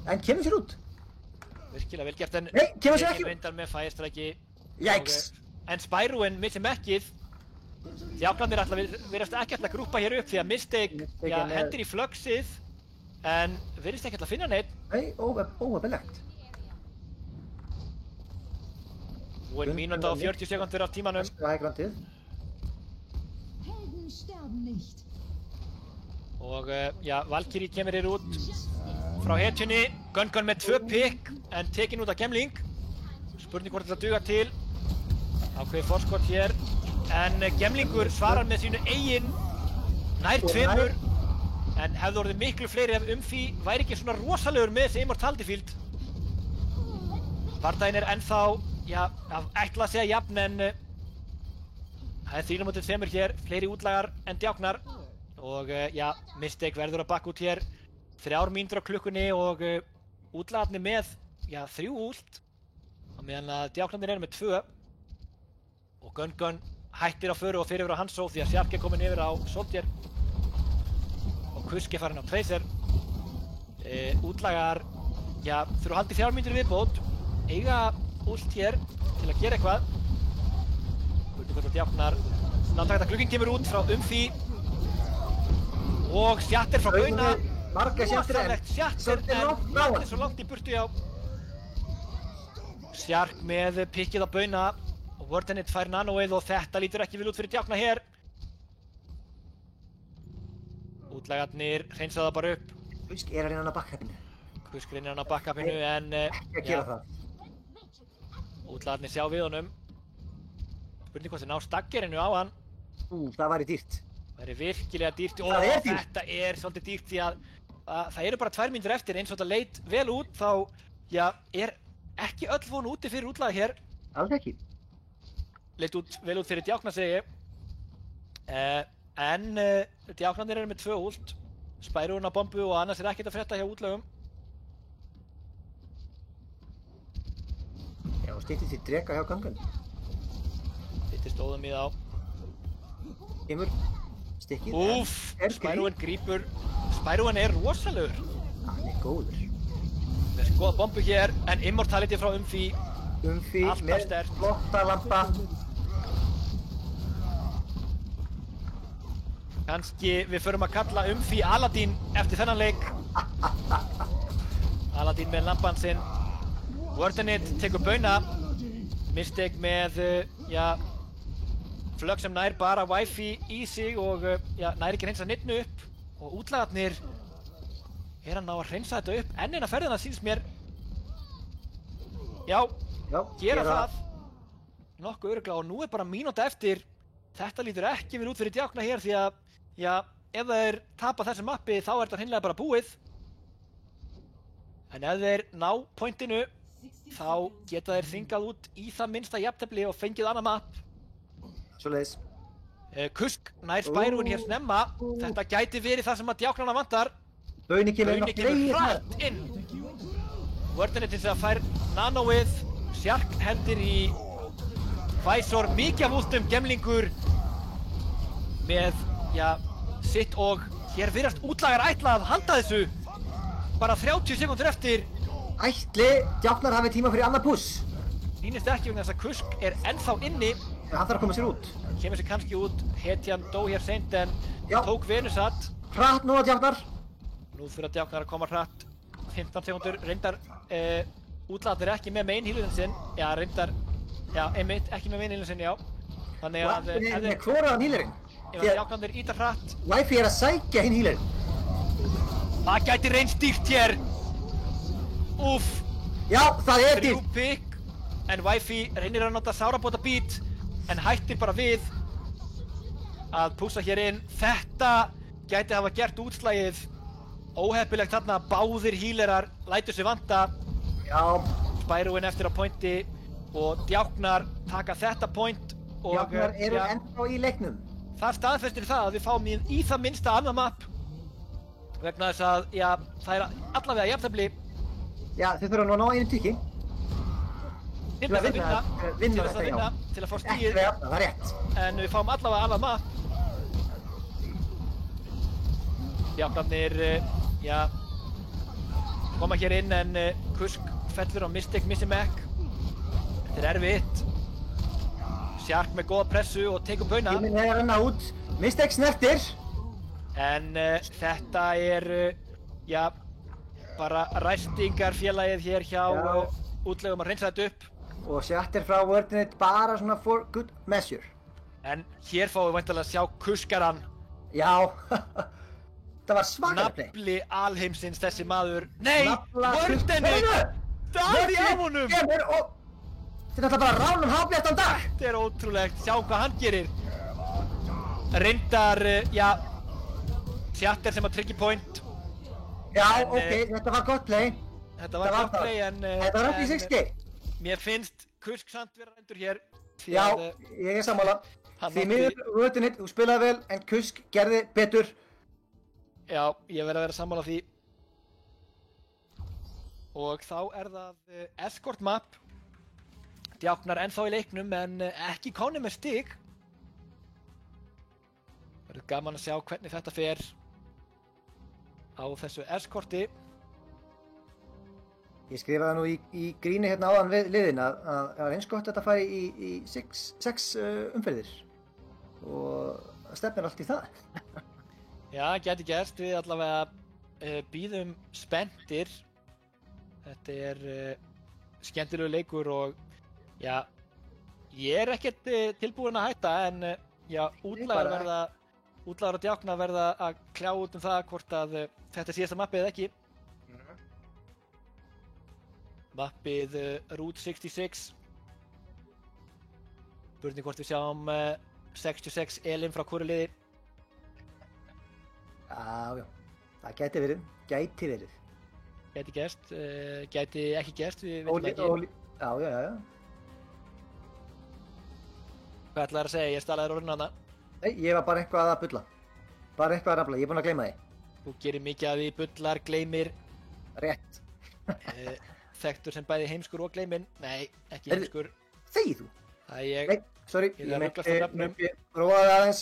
En kemur sér út. Virkilega vel gert, en kemur sér ekki. Reyndar með fæstræki. Jæks. En Spyrowin missir Mechið. Djáknarnir virðast ekki að grúpa hér upp því að Mistake hendir í fluxið en virðist ekki að finna neitt. Nei, óöfnilegt. Búin mínúta og 40 sekundur af tímanum. Hægrandið. Og já, Valkyrie kemur hér út frá hetjunni. Gun með 2 pikk en tekin út af Gemling. Spurning hvort þetta dugar til. Ákveðið forskot hér. En Gemlingur svarar með sínu eigin nær 2. En hefði orðið miklu fleiri ef Umfi væri ekki svona rosalegur með þessi Immortality Field. Bardaginn ennþá, já, ætla að segja jafn en það 3 móti 2 hér, fleiri útlagar en djáknar. Og já, Mystic verður að bakka út hér 3 mínútur á klukkunni og útlagarnir með, já, 3 ult. Á meðan að djáknarnir eru með 2. Og Gun hættir á föru og fyrir yfir á Hanzo því að Sjark kominn yfir á Soldier. Og Kusk farinn á Tracer. Útlagar, já, þurfa að halda í 3 mínútur viðbót. Eiga ult hér til að gera eitthvað. Spurning hvort að djáknar. Náttúrulega glugginn kemur út frá Umfi. Og Shatter frá Bauna. Marga Shatter en Shatter en svo langt í burtu, já. Sjark með pikkið á Bauna. Og Wardenit fær nanoið og þetta lítur ekki vel út fyrir djákna hér. Útlagarnir hreinsa það bara upp. Kusk að reyna hann á backupinu. Kusk reynir hann á backupinu en Ekki að gera það. Útlagarnir sjá við honum. Spurning hvort þeir ná staggerinu á hann. Það væri dýrt. Það væri virkilega dýrt og Það er dýrt. þetta svolítið dýrt því að það eru bara 2 mínútur eftir eins og þetta leit vel út þá, já, ekki öll von úti fyrir útlaga hér. Alls ekki. Leit vel út fyrir djákna segi ég. En djáknarnir eru með 2 ult. Spærun á bombu og annars ekkert að frétta hjá útlagum. Já, og styttist í dreka hjá Gun. Þetta stóðum í þá. Kemur stikkið. Úff, Spærun grípur. Spærun rosalegur. Hann góður. Með góða bombu hér en Immortality frá Umfi. Umfi Alltaf með sterkt. flotta lampa. Kannski við förum að kalla Umfi Aladdin eftir þennan leik. Aladdin með lampan sinn. Wardenit tekur Bauna. Mystic með, já, flögg sem nær bara Wi-Fi í sig og já, nær ekki hreinsa nynnu upp. Og útlagarnir hann ná að hreinsa þetta upp. Enn eina ferðina sýnst mér. Já, gera það. Nokkuð örugglega og nú bara mínúta eftir. Þetta lítur ekki vel út fyrir djákna hér því að, já, ef þeir tapa þessu mappi þá þetta hreinlega bara búið. En ef þeir ná pointinu þá geta þeir þingað út í það minnsta jafntefli og fengið annað mapp. Svoleiðis. Kusk nær Spærun hér snemma. Þetta gæti verið það sem að djáknarna vantar. Bauni kemur hratt inn. Wardenit hins vegar fær nanoið. Sjark hendir í Visor, mikið af últum, Gemlingur með, já, sitt og hér virðast útlagar ætla að halda þessu bara 30 sekúndur eftir. Ætli djáknar hafi tíma fyrir annað puss. Nýnist ekki vegna þess að Kusk ennþá inni. Hann þarf að koma sér út. Kemur sér kannski út, hetjan dó hér seint en tók Venusat. Hratt núna djáknar. Nú þurfa djáknar að koma hratt. 15 sekúndur, reyndar útlagarnir ekki með main healurinn sinn. Já, reyndar. Já, einmitt, ekki með vinilinn sinn, já. Þannig að Wi-Fi með hvoraðan healerinn. Ef að djáknarnir íta hratt. Wi-Fi að sækja hinn healerinn. Það gæti reynst dýrt hér. Úff. Já, það er 3 dýrt. pikk. En Wi-Fi reynir að nota sárabóta beat. En hættir bara við að pússa hér inn. Þetta gæti hafa gert útslagið óheppilegt þarna. Báðir healerar lætur sig vanta. Já. Spærun eftir á pointi. Og djáknar taka þetta point og djáknar eru ennþá í leiknum. Það staðfestir það að við fáum í það minnsta annað mapp vegna þess að, já, það allavega jafntefli. Já, þau þurfa nú að ná einu tykki. Til þess að vinna, til að fá stíð. Ekki það er rétt. En við fáum allavega annað mapp. Djáknarnir, já, koma hér inn en Kusk fellur á Mystic, missi Mac. Þetta er erfitt. Sjark með góða pressu og tekur Bauna. Tíminn er að renna út. Mystic snertir. En þetta já, bara ræstingarfélagið hér hjá útlegum að hreinsa þetta upp. og Shatter frá Wordinate bara svona for good measure. En hér fáum við væntanlega að sjá kuskaran, Já, það var svakalega play. nafli alheimsins þessi maður. Nei, Nafla Wordinate, daði á honum. Kemur og þetta er bara ránum hábjartan dag. Þetta er ótrúlegt, sjá hvað hann gerir. Reyndar, já, Shatter sem að tryggja point. Já, En, ok, þetta var gott play. Þetta var gott play en... Þetta var ekki 60. Mér finnst Kusk samt vera rændur hér. Því Já, að, ég er sammála. hann Því átti- miður Wordinate, þú spilaði vel, en Kusk gerði betur. Já, ég verð að vera sammála því. Og þá er það escort map. Djáknar ennþá í leiknum en ekki komnir með stig. Verður gaman að sjá hvernig þetta fer á þessu escorti. Ég skrifaði nú í gríni hérna áðan við liðin að það var eins gott að þetta færi í 6 umferðir og stefnir allt í það. Já, gæti gerst. Við allavega bíðum spenntir. Þetta er skemmtilegu leikur og já, ég er ekkert tilbúinn að hætta en já, útlagar og djáknar verða að kljá út það hvort að þetta er síðasta mappið eða ekki. Mappið Route 66. Spurning hvort við sjáum 66 Elin frá hvoru liði. Já, það gæti verið. Gæti gerst, gæti ekki gerst, við veitum ekki. Já. Hvað ætlaðir að segja? Ég stalaði orðinu hana. Nei, ég var bara eitthvað að bulla. Bara eitthvað að rafla, ég er búinn að gleyma því. Þú gerir mikið af því, bullar, gleymir. Rétt. Þekktur sem bæði heimskur og gleyminn. Nei, ekki Heyrðu. heimskur. Þegið þú? Það er ég. Nei, sorry, Ég er að ruglast á nöfnum. Róaði aðeins.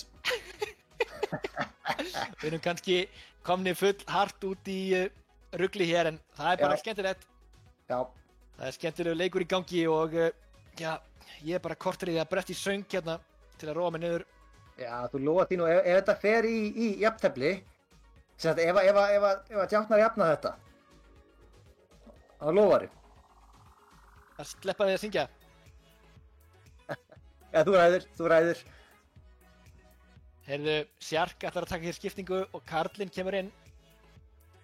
Við erum kannski komnir full hart út í rugli hér en það er bara Já. skemmtilegt. Já, Það er skemmtilegu leikur í gangi og já, ég er bara kortur í því að bretta í söng hérna til að róa mig niður. já, þú lofaði því nú, ef þetta fer í jafntefli, sem sagt, ef að djáknar jafna þetta, þá lofaði. Það sleppa því að syngja. Já, þú ræður. Heyrðu, Sjark ætlar að taka hér skiptingu og Karlinn kemur inn.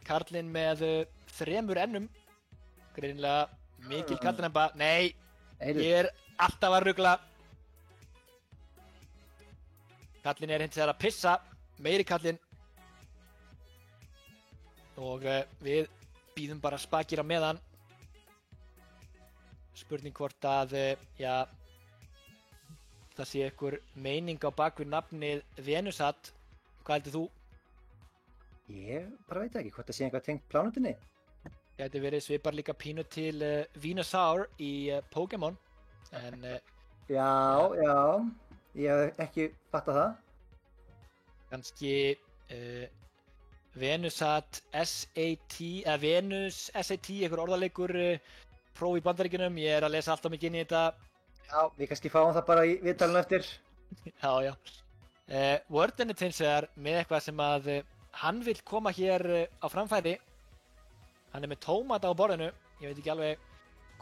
Karlinn með 3 ennum. Greinilega mikil karlinemba. Nei, Heyrðu, ég er alltaf að rugla. Karlinn er hins vegar að pissa. Meiri Karlinn. Og við bíðum bara spakir á meðan. Spurning hvort að, já, það sé einhver meining á bakvið nafnið Venusat. Hvað heldur þú? ég bara veit ekki hvort það sé einhvað tengt plánutinni. Gæti verið svipar líka pínu til Venusaur í Pokémon. En Já, ég hef ekki fattað það. kannski Venusat SAT, eða Venus SAT, einhver orðaleikur próf í Bandaríkjunum. Ég er að lesa alltaf mikið inn í þetta. Já, við kannski fáum það bara í viðtalinu eftir. Já. Wordinate hins vegar með eitthvað sem að hann vill koma hér á framfæri. Hann er með tómata á borðinu. Ég veit ekki alveg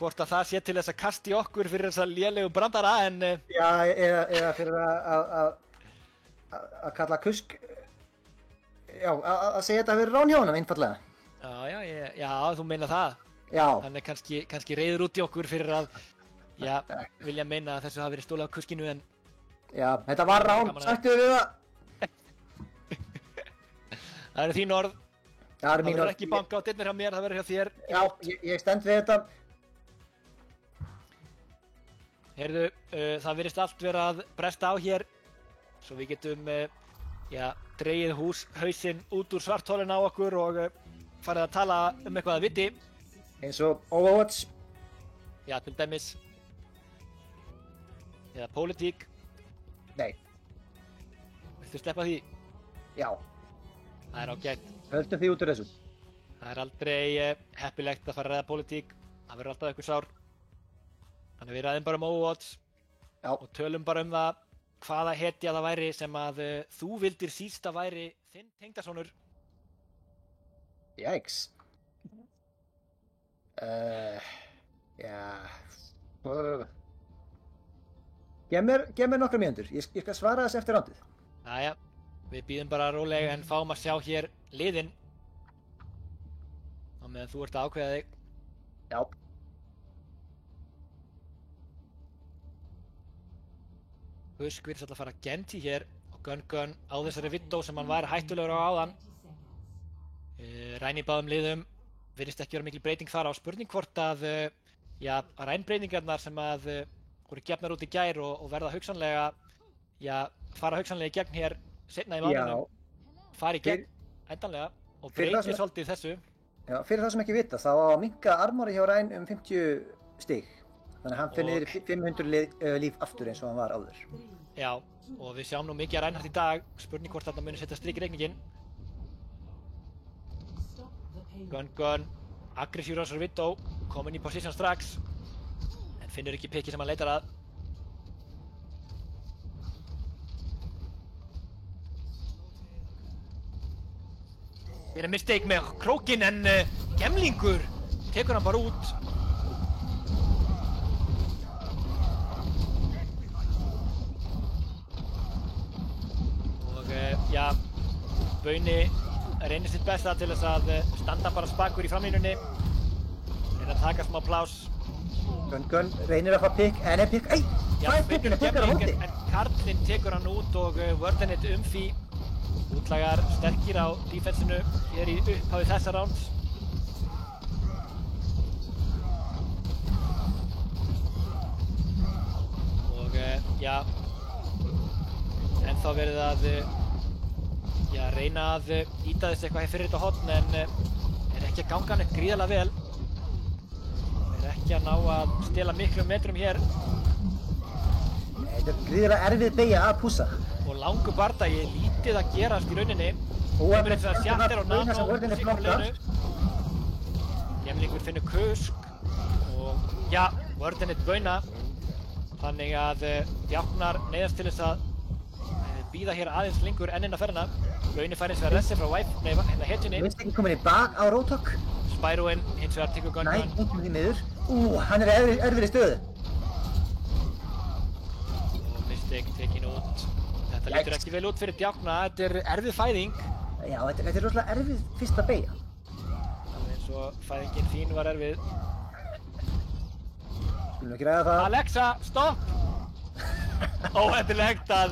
hvort að það sé til þess að kasta í okkur fyrir þessa lélegu brandara en Já, eða fyrir að kalla Kusk, já, að segja þetta fyrir rán hjá honum, einfallega. já, þú meina það. Já, Hann er kannski reiður út í okkur fyrir að vilja meina að þessu hafi verið stólið á kuskinu en já, þetta var rán, Gaman að- sagtu við það. það eru þín orð. Það Það er mín verður orð. ekki banka á dyrnar hjá mér, það verður hjá þér. Já, ég stend við þetta. Heyrðu, það virðist allt vera að bresta á hér svo við getum dregið hausinn út úr svarthólinu á okkur og farið að tala um eitthvað að viti. Eins og Overwatch. Já, til dæmis. Eða pólitík. Nei, Viltu sleppa því? já, Það er ágætt. höldum því út úr þessu. Það er aldrei heppilegt að fara að ræða pólitík. Það verður alltaf eitthvað sár. Þannig við ræðum bara um Overwatch Já, og tölum bara um það hvaða hetja það væri sem að þú vildir síst að væri þinn tengdasonur. jæks. Já, Gef mér nokkra mínútur, ég skal svara þessu eftir rándið. Jæja, við bíðum bara rólega en fáum að sjá hér liðin. Á meðan þú ert að ákveða þig. Já. Husk virðist alltaf að fara Genji hér og Gun á þessari Widow sem hann var hættulegur á áðan. Ræn í báðum liðum, virðist ekki vera mikil breyting þar á. Spurning hvort að, rænbreytingarnar sem að voru gefnar út í gær og verða hugsanlega, fara hugsanlega í gegn hér seinna í mánuðinum. Fara í gegn endanlega og breytir svolítið þessu. Já, fyrir það sem ekki vita, þá á að minnka armori hjá Ræn 50 stig. Þannig að hann finnir 500 líf aftur eins og hann var áður. Já, og við sjáum nú mikið að Reinhardt í dag. Spurning hvort þarna muni setja strik í reikninginn. Gun, aggressífur á þessari Widow, kominn í position strax. En finnur ekki pikki sem hann leitar að. Það er mistake með krókinn en Gemlingur tekur hann bara út. Og Bauni reynir sitt besta til þess að standa bara spakur í framlínunni. Reynir að taka smá pláss. Gun reynir að fá pikk, en pikk, hvað er pikkinn? Pikkar á móti? En Karlinn tekur hann út og Wördenit umfí. Útlagar sterkir á defensinu hér í upphafi þessa rounds. Og ennþá verið að reyna að ýta þessu eitthvað fyrir þetta horn en er ekki að ganga neitt gríðarlega vel. Er ekki að ná að stela miklum metrum hér. Þetta er gríðarlega erfið beygja að pússa. Og langur bardagi, lítið að gerast í rauninni. Kemur eins og að Sjatter og Nano sigur leiðinu. Gemlingur finnur kusk og Wördenit Bauna. Þannig að Djáknar neyðast til þess að bíða hér aðeins lengur enn inn á ferðina. Bauni fær hins vegar ressi frá hetjunni. Minnst ekki komin í bak á Rotok. Spyroinn hins vegar tekur Gun. Næ, einhvern því miður. Hann er erfið í stöðu. Og Mystic tekin út. Þetta lítur ekki vel út fyrir Djákna, þetta er erfið fæðing. Já, þetta er rosalega erfið fyrsta beygja. Alveg eins og fæðingin þín var erfið. Skulum ekki ræða það. Alexa, stopp! Óhættulegt að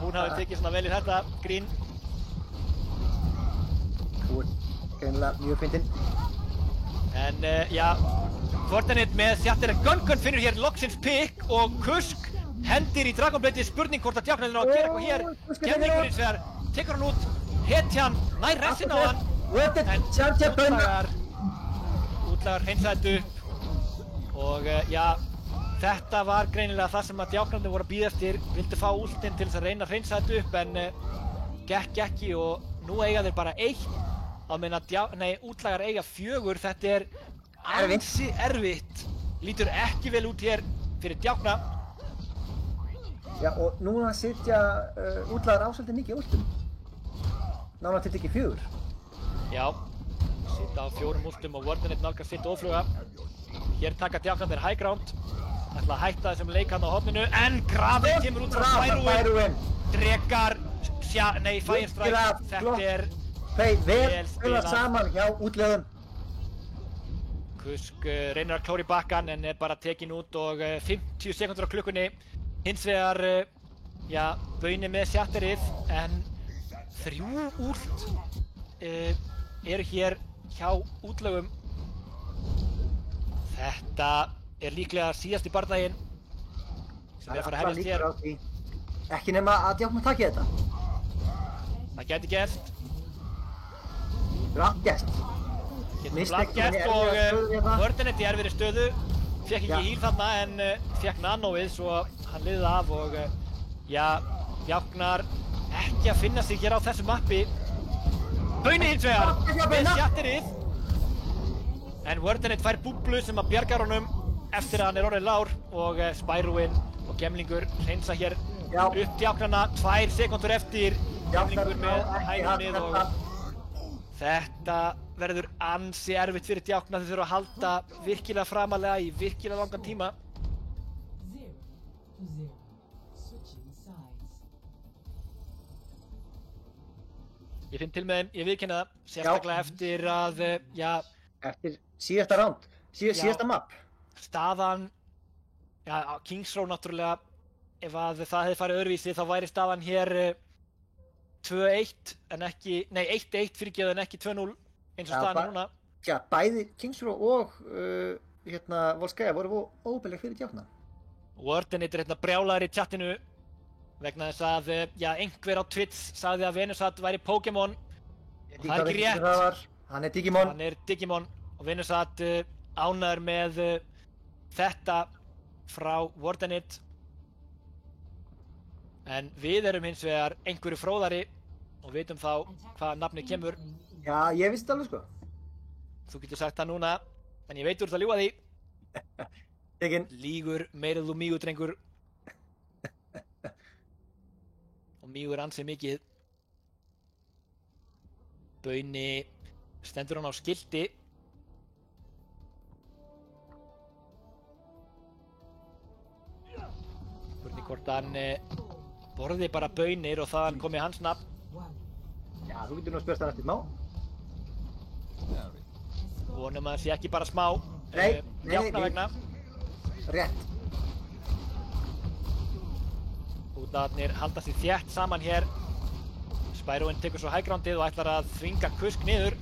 hún hafi tekið svona vel í þetta grín. Þú er greinilega mjög fyndinn. En Wördenit með Sjatter. Gun finnur hér loksins pikk og kusk. Hendir í Dragonblade'i, spurning hvort að Djáknarinn á að gera eitthvað hér. Gemlingur hins vegar, tekur hann út, hetjan, nær ressin á hann. En útlagar hreinsaði upp. Og þetta var greinilega það sem að Djáknarnir voru að bíða eftir. Vildu fá últinn til þess að reyna að hreinsa þetta upp en gekk ekki og nú eiga þeir bara 1. Á meðan að útlagar eiga 4. Þetta er ansi erfitt. Lítur ekki vel út hér fyrir Djákna. Já, og núna sitja útlagar á svolítið mikið últum. Nánar til ekki 4. Já, sitja á 4 últum og Wördenit nálgast sitt ófluga. Hér taka Djáknarnir high ground. Ætla að hætta þessum leik hann á horninu, en Grafinn kemur út frá Spyroinn. Drekar, Firestrike, þetta er vel spilað saman hjá útlegum. Kusk reynir að klóra í bakkann en er bara tekin út og 50 sekundur á klukkunni. Hins vegar, Bauni með Sjatterið, en 3 últ eru hér hjá útlögum. Þetta er líklega síðasti bardaginn sem er að fara að hefjast hér. Ekki nema að Djáknar taki þetta. Það gæti gerst. Brátt gerst. Getur brátt gerst og Wördenit í erfiðri stöðu. Fekk ekki híl þarna en fekk Nanoið svo hann liðið af og Djáknar ekki að finna sig hér á þessu mappi. Bauni hins vegar með Sjatterið. En Wördenit fær búblu sem að bjargar honum eftir að hann er orðið lár og Spyroinn og Gemlingur hreinsa hér upp Djáknarna 2 sekundur eftir. Gemlingur með hægrunnið og þetta verður ansi erfitt fyrir Djákna. Þeir þurfa að halda virkilega framalega í virkilega langan tíma. Ég finn til með þeim, ég viðurkenni það, sérstaklega eftir að, Eftir síðasta round, síðasta map. staðan, Kings Row náttúrulega, ef að það hefði farið öðruvísi þá væri staðan hér 2-1 en ekki, nei 1-1 fyrirgefðu en ekki 2-0 eins og staðan er núna. Já, bæði Kings Row og Volskaya voru óbæðileg fyrir djákna. Wardenit er brjálaður í chatinu vegna þess að einhver á Twitch sagði að Venusat væri Pokémon og það er ekki rétt. Hann er Digimon. Hann er Digimon og Venusat ánæður með þetta frá Wardenit. En við erum hins vegar einhverju fróðari og vitum þá hvað nafnið kemur. Já, ég vissi þetta alveg sko. Þú getur sagt það núna, en ég veit úr það ljúga því. Tegin. Lýgur meirað þú mýgur, drengur. Og mýgur ansið mikið. Bauni stendur hann á skilti. Spurning hvort hann borði bara baunir og þaðan komi hans nafn. Já, þú getur nú að spyrst hann eftir smá. Vonum að það sé ekki bara smá. Nei, Djákna vegna. Rétt. Útlagarnir halda sig þétt saman hér. Spyroinn tekur svo high groundið og ætlar að þvinga Kusk niður.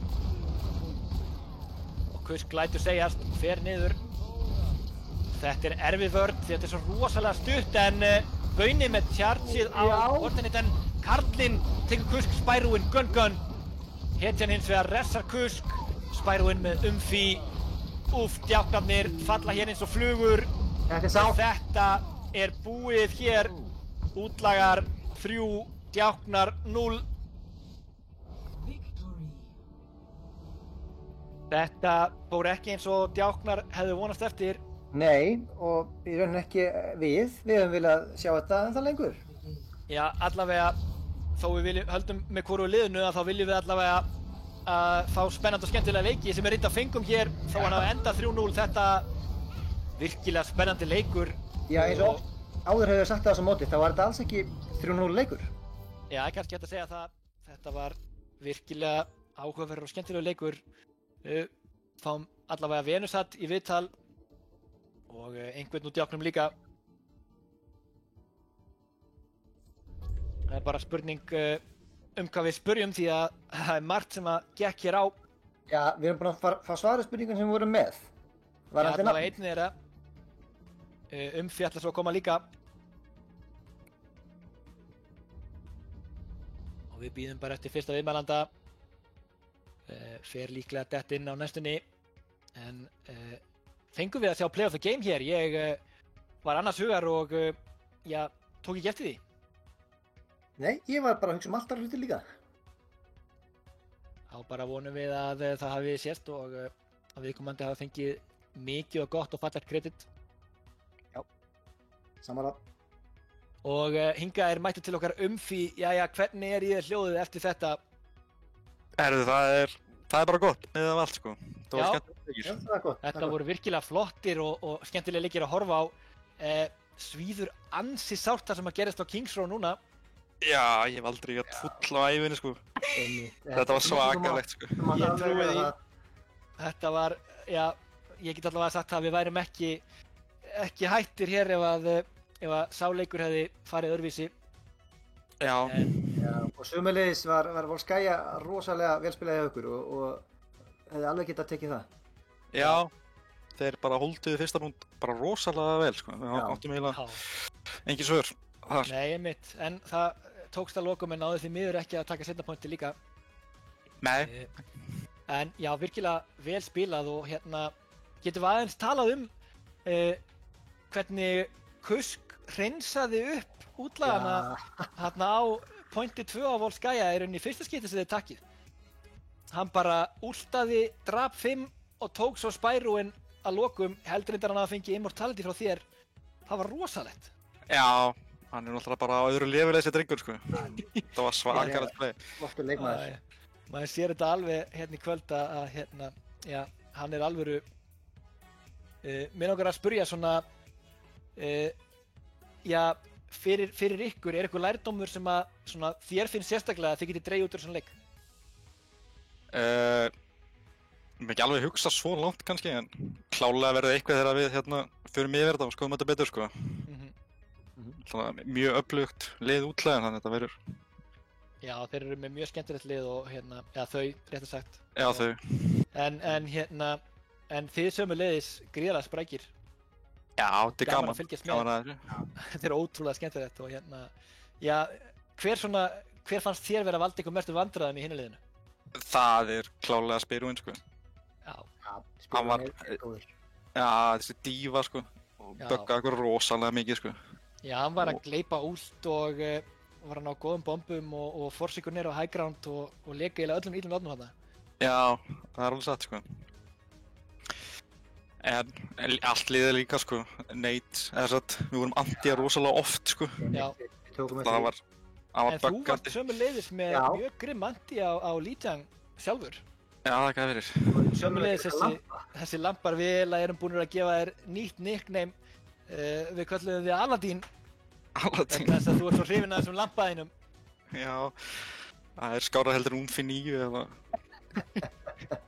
Og Kusk lætur segjast, fer niður. Þetta er erfið vörn, þetta er svo rosalega stutt en Bauni með tjartsið á Wardenit en Karlinn tekur Kusk Spyroinn gun. Hetjan hins vegar ressar Kusk. Spyroinn með umfí. Úff, djáknarnir falla hér eins og flugur. Þetta er sá. Þetta er búið hér. Útlagar 3, djáknar 0. Þetta fór ekki eins og djáknar hefðu vonast eftir. Nei, og í rauninni ekki við höfum viljað sjá þetta en það lengur. Já, allavega, þó við höldum með hvoru liðinu að þá viljum við allavega að fá spennandi og skemmtilega leiki sem er reyndar fengum hér þó hann hafa endað 3-0. Þetta virkilega spennandi leikur. Já, eins og áður hefur sagt það á þessu móti, þá var þetta alls ekki 3-0 leikur. Já, kannski hægt að segja það. Þetta var virkilega áhugaverður og skemmtilegur leikur. Fáum allavega Venusat í viðtal og einhvern úr djáknum líka. Það er bara spurning hvað við spurjum því að það er margt sem að gekk hér á. Já, við erum búin að fá svarið spurningum sem við vorum með. Já, það var einn þeirra. Umfí ætlar svo að koma líka. Og við bíðum bara eftir fyrsta viðmælanda. Fer líklega dett inn á næstunni. En fengum við að sjá play of the game hér. Ég var annars hugar og tók ekki eftir því. Nei, ég var bara að hugsa allt aðra hluti líka. Þá bara vonum við að það hafi sést og að viðkomandi hafa fengið mikið og gott og fallegt kredit. Já, samanlega. Og hingað er mættur til okkar Umfí. Jæja, hvernig er ég hljóðið eftir þetta? Herðu, það er bara gott með allt sko. Það var skemmtilega leikir. Já, það er gott. Þetta voru virkilega flottir og skemmtilega leikir að horfa á. Svíður ansi sárt það sem að gerist á Kings Row núna. Já, ég hef aldrei gett full á ævinni sko. Þetta var svakalegt sko. Ég trúi því. Þetta var, ég get allavega sagt að við værum ekki hættir hér ef að sá leikur hefði farið öðruvísi. Já. Já, og sömuleiðis var Volskaya rosalega velspilað hjá ykkur og hefði alveg getað tekið það. Já, þeir bara holduðu fyrsta rúnd bara rosalega vel sko. Við áttum eiginlega engin svör. Nei, einmitt, en það tókst að lokum en náði því miður ekki að taka seinna pointi líka. Nei. En já, virkilega vel spilað og getum við aðeins talað um hvernig Kusk hreinsaði upp útlagana á pointi 2 á Volskaya í rauninni fyrsta skipti sem þeir takkið. Hann bara últaði, drap 5 og tók svo Spyroinn að lokum, heldur reyndar hann að fengi Immortality frá þér. Það var rosalegt. Já, hann er náttúrulega bara á öðru level þessi drengur sko. Það var svakalegt play. Flottur leikmaður. Maður sér þetta alveg í kvöld að hann er alvöru. Mig langar að spyrja svona já, fyrir ykkur, er eitthvað lærdómur sem að svona, þér finnst sérstaklega að þið getið dreigið út úr svona leik? Ég hef ekki alveg hugsað svo langt kannski, en klálega verður eitthvað þegar við förum yfir þetta og skoðum þetta betur, sko. Mjög öflugt lið útlega, þannig að þetta verður. Já, þeir eru með mjög skemmtilegt lið og já, þau, rétt að sagt. Já, þau. En þið sömuleiðis gríðarlega sprækir. Já, þetta er gaman að fylgjast með. Þetta er ótrúlega skemmtilegt og já, hver fannst þér vera að valda ykkur mestu vandræðum í hinu liðinu? Það er klálega Spyrúin, sko. Já, Spyrúin er góður. Já, þessi dífa, sko, og böggaði okkur rosalega mikið, sko. Já, hann var að gleypa út og var að ná góðum bombum og forsa ykkur niður á high ground og leka eiginlega öllum illum látnum þarna. Já, það er alveg satt, sko. En allt liðið líka, sko, Nate, við vorum anti rosalega oft, sko. Já. Það var en þú varst sömuleiðis með mjög grimm anti á Lijiang sjálfur. Já, það gæti verið. Sömuleiðis þessi lambar við erum búin að gefa þér nýtt nickname, við kölluðum þig Aladdin. Aladdin. Þess að þú ert svo hrifinn af þessum lampaðinum. Já, það er skárra heldur en Únfi 9 eða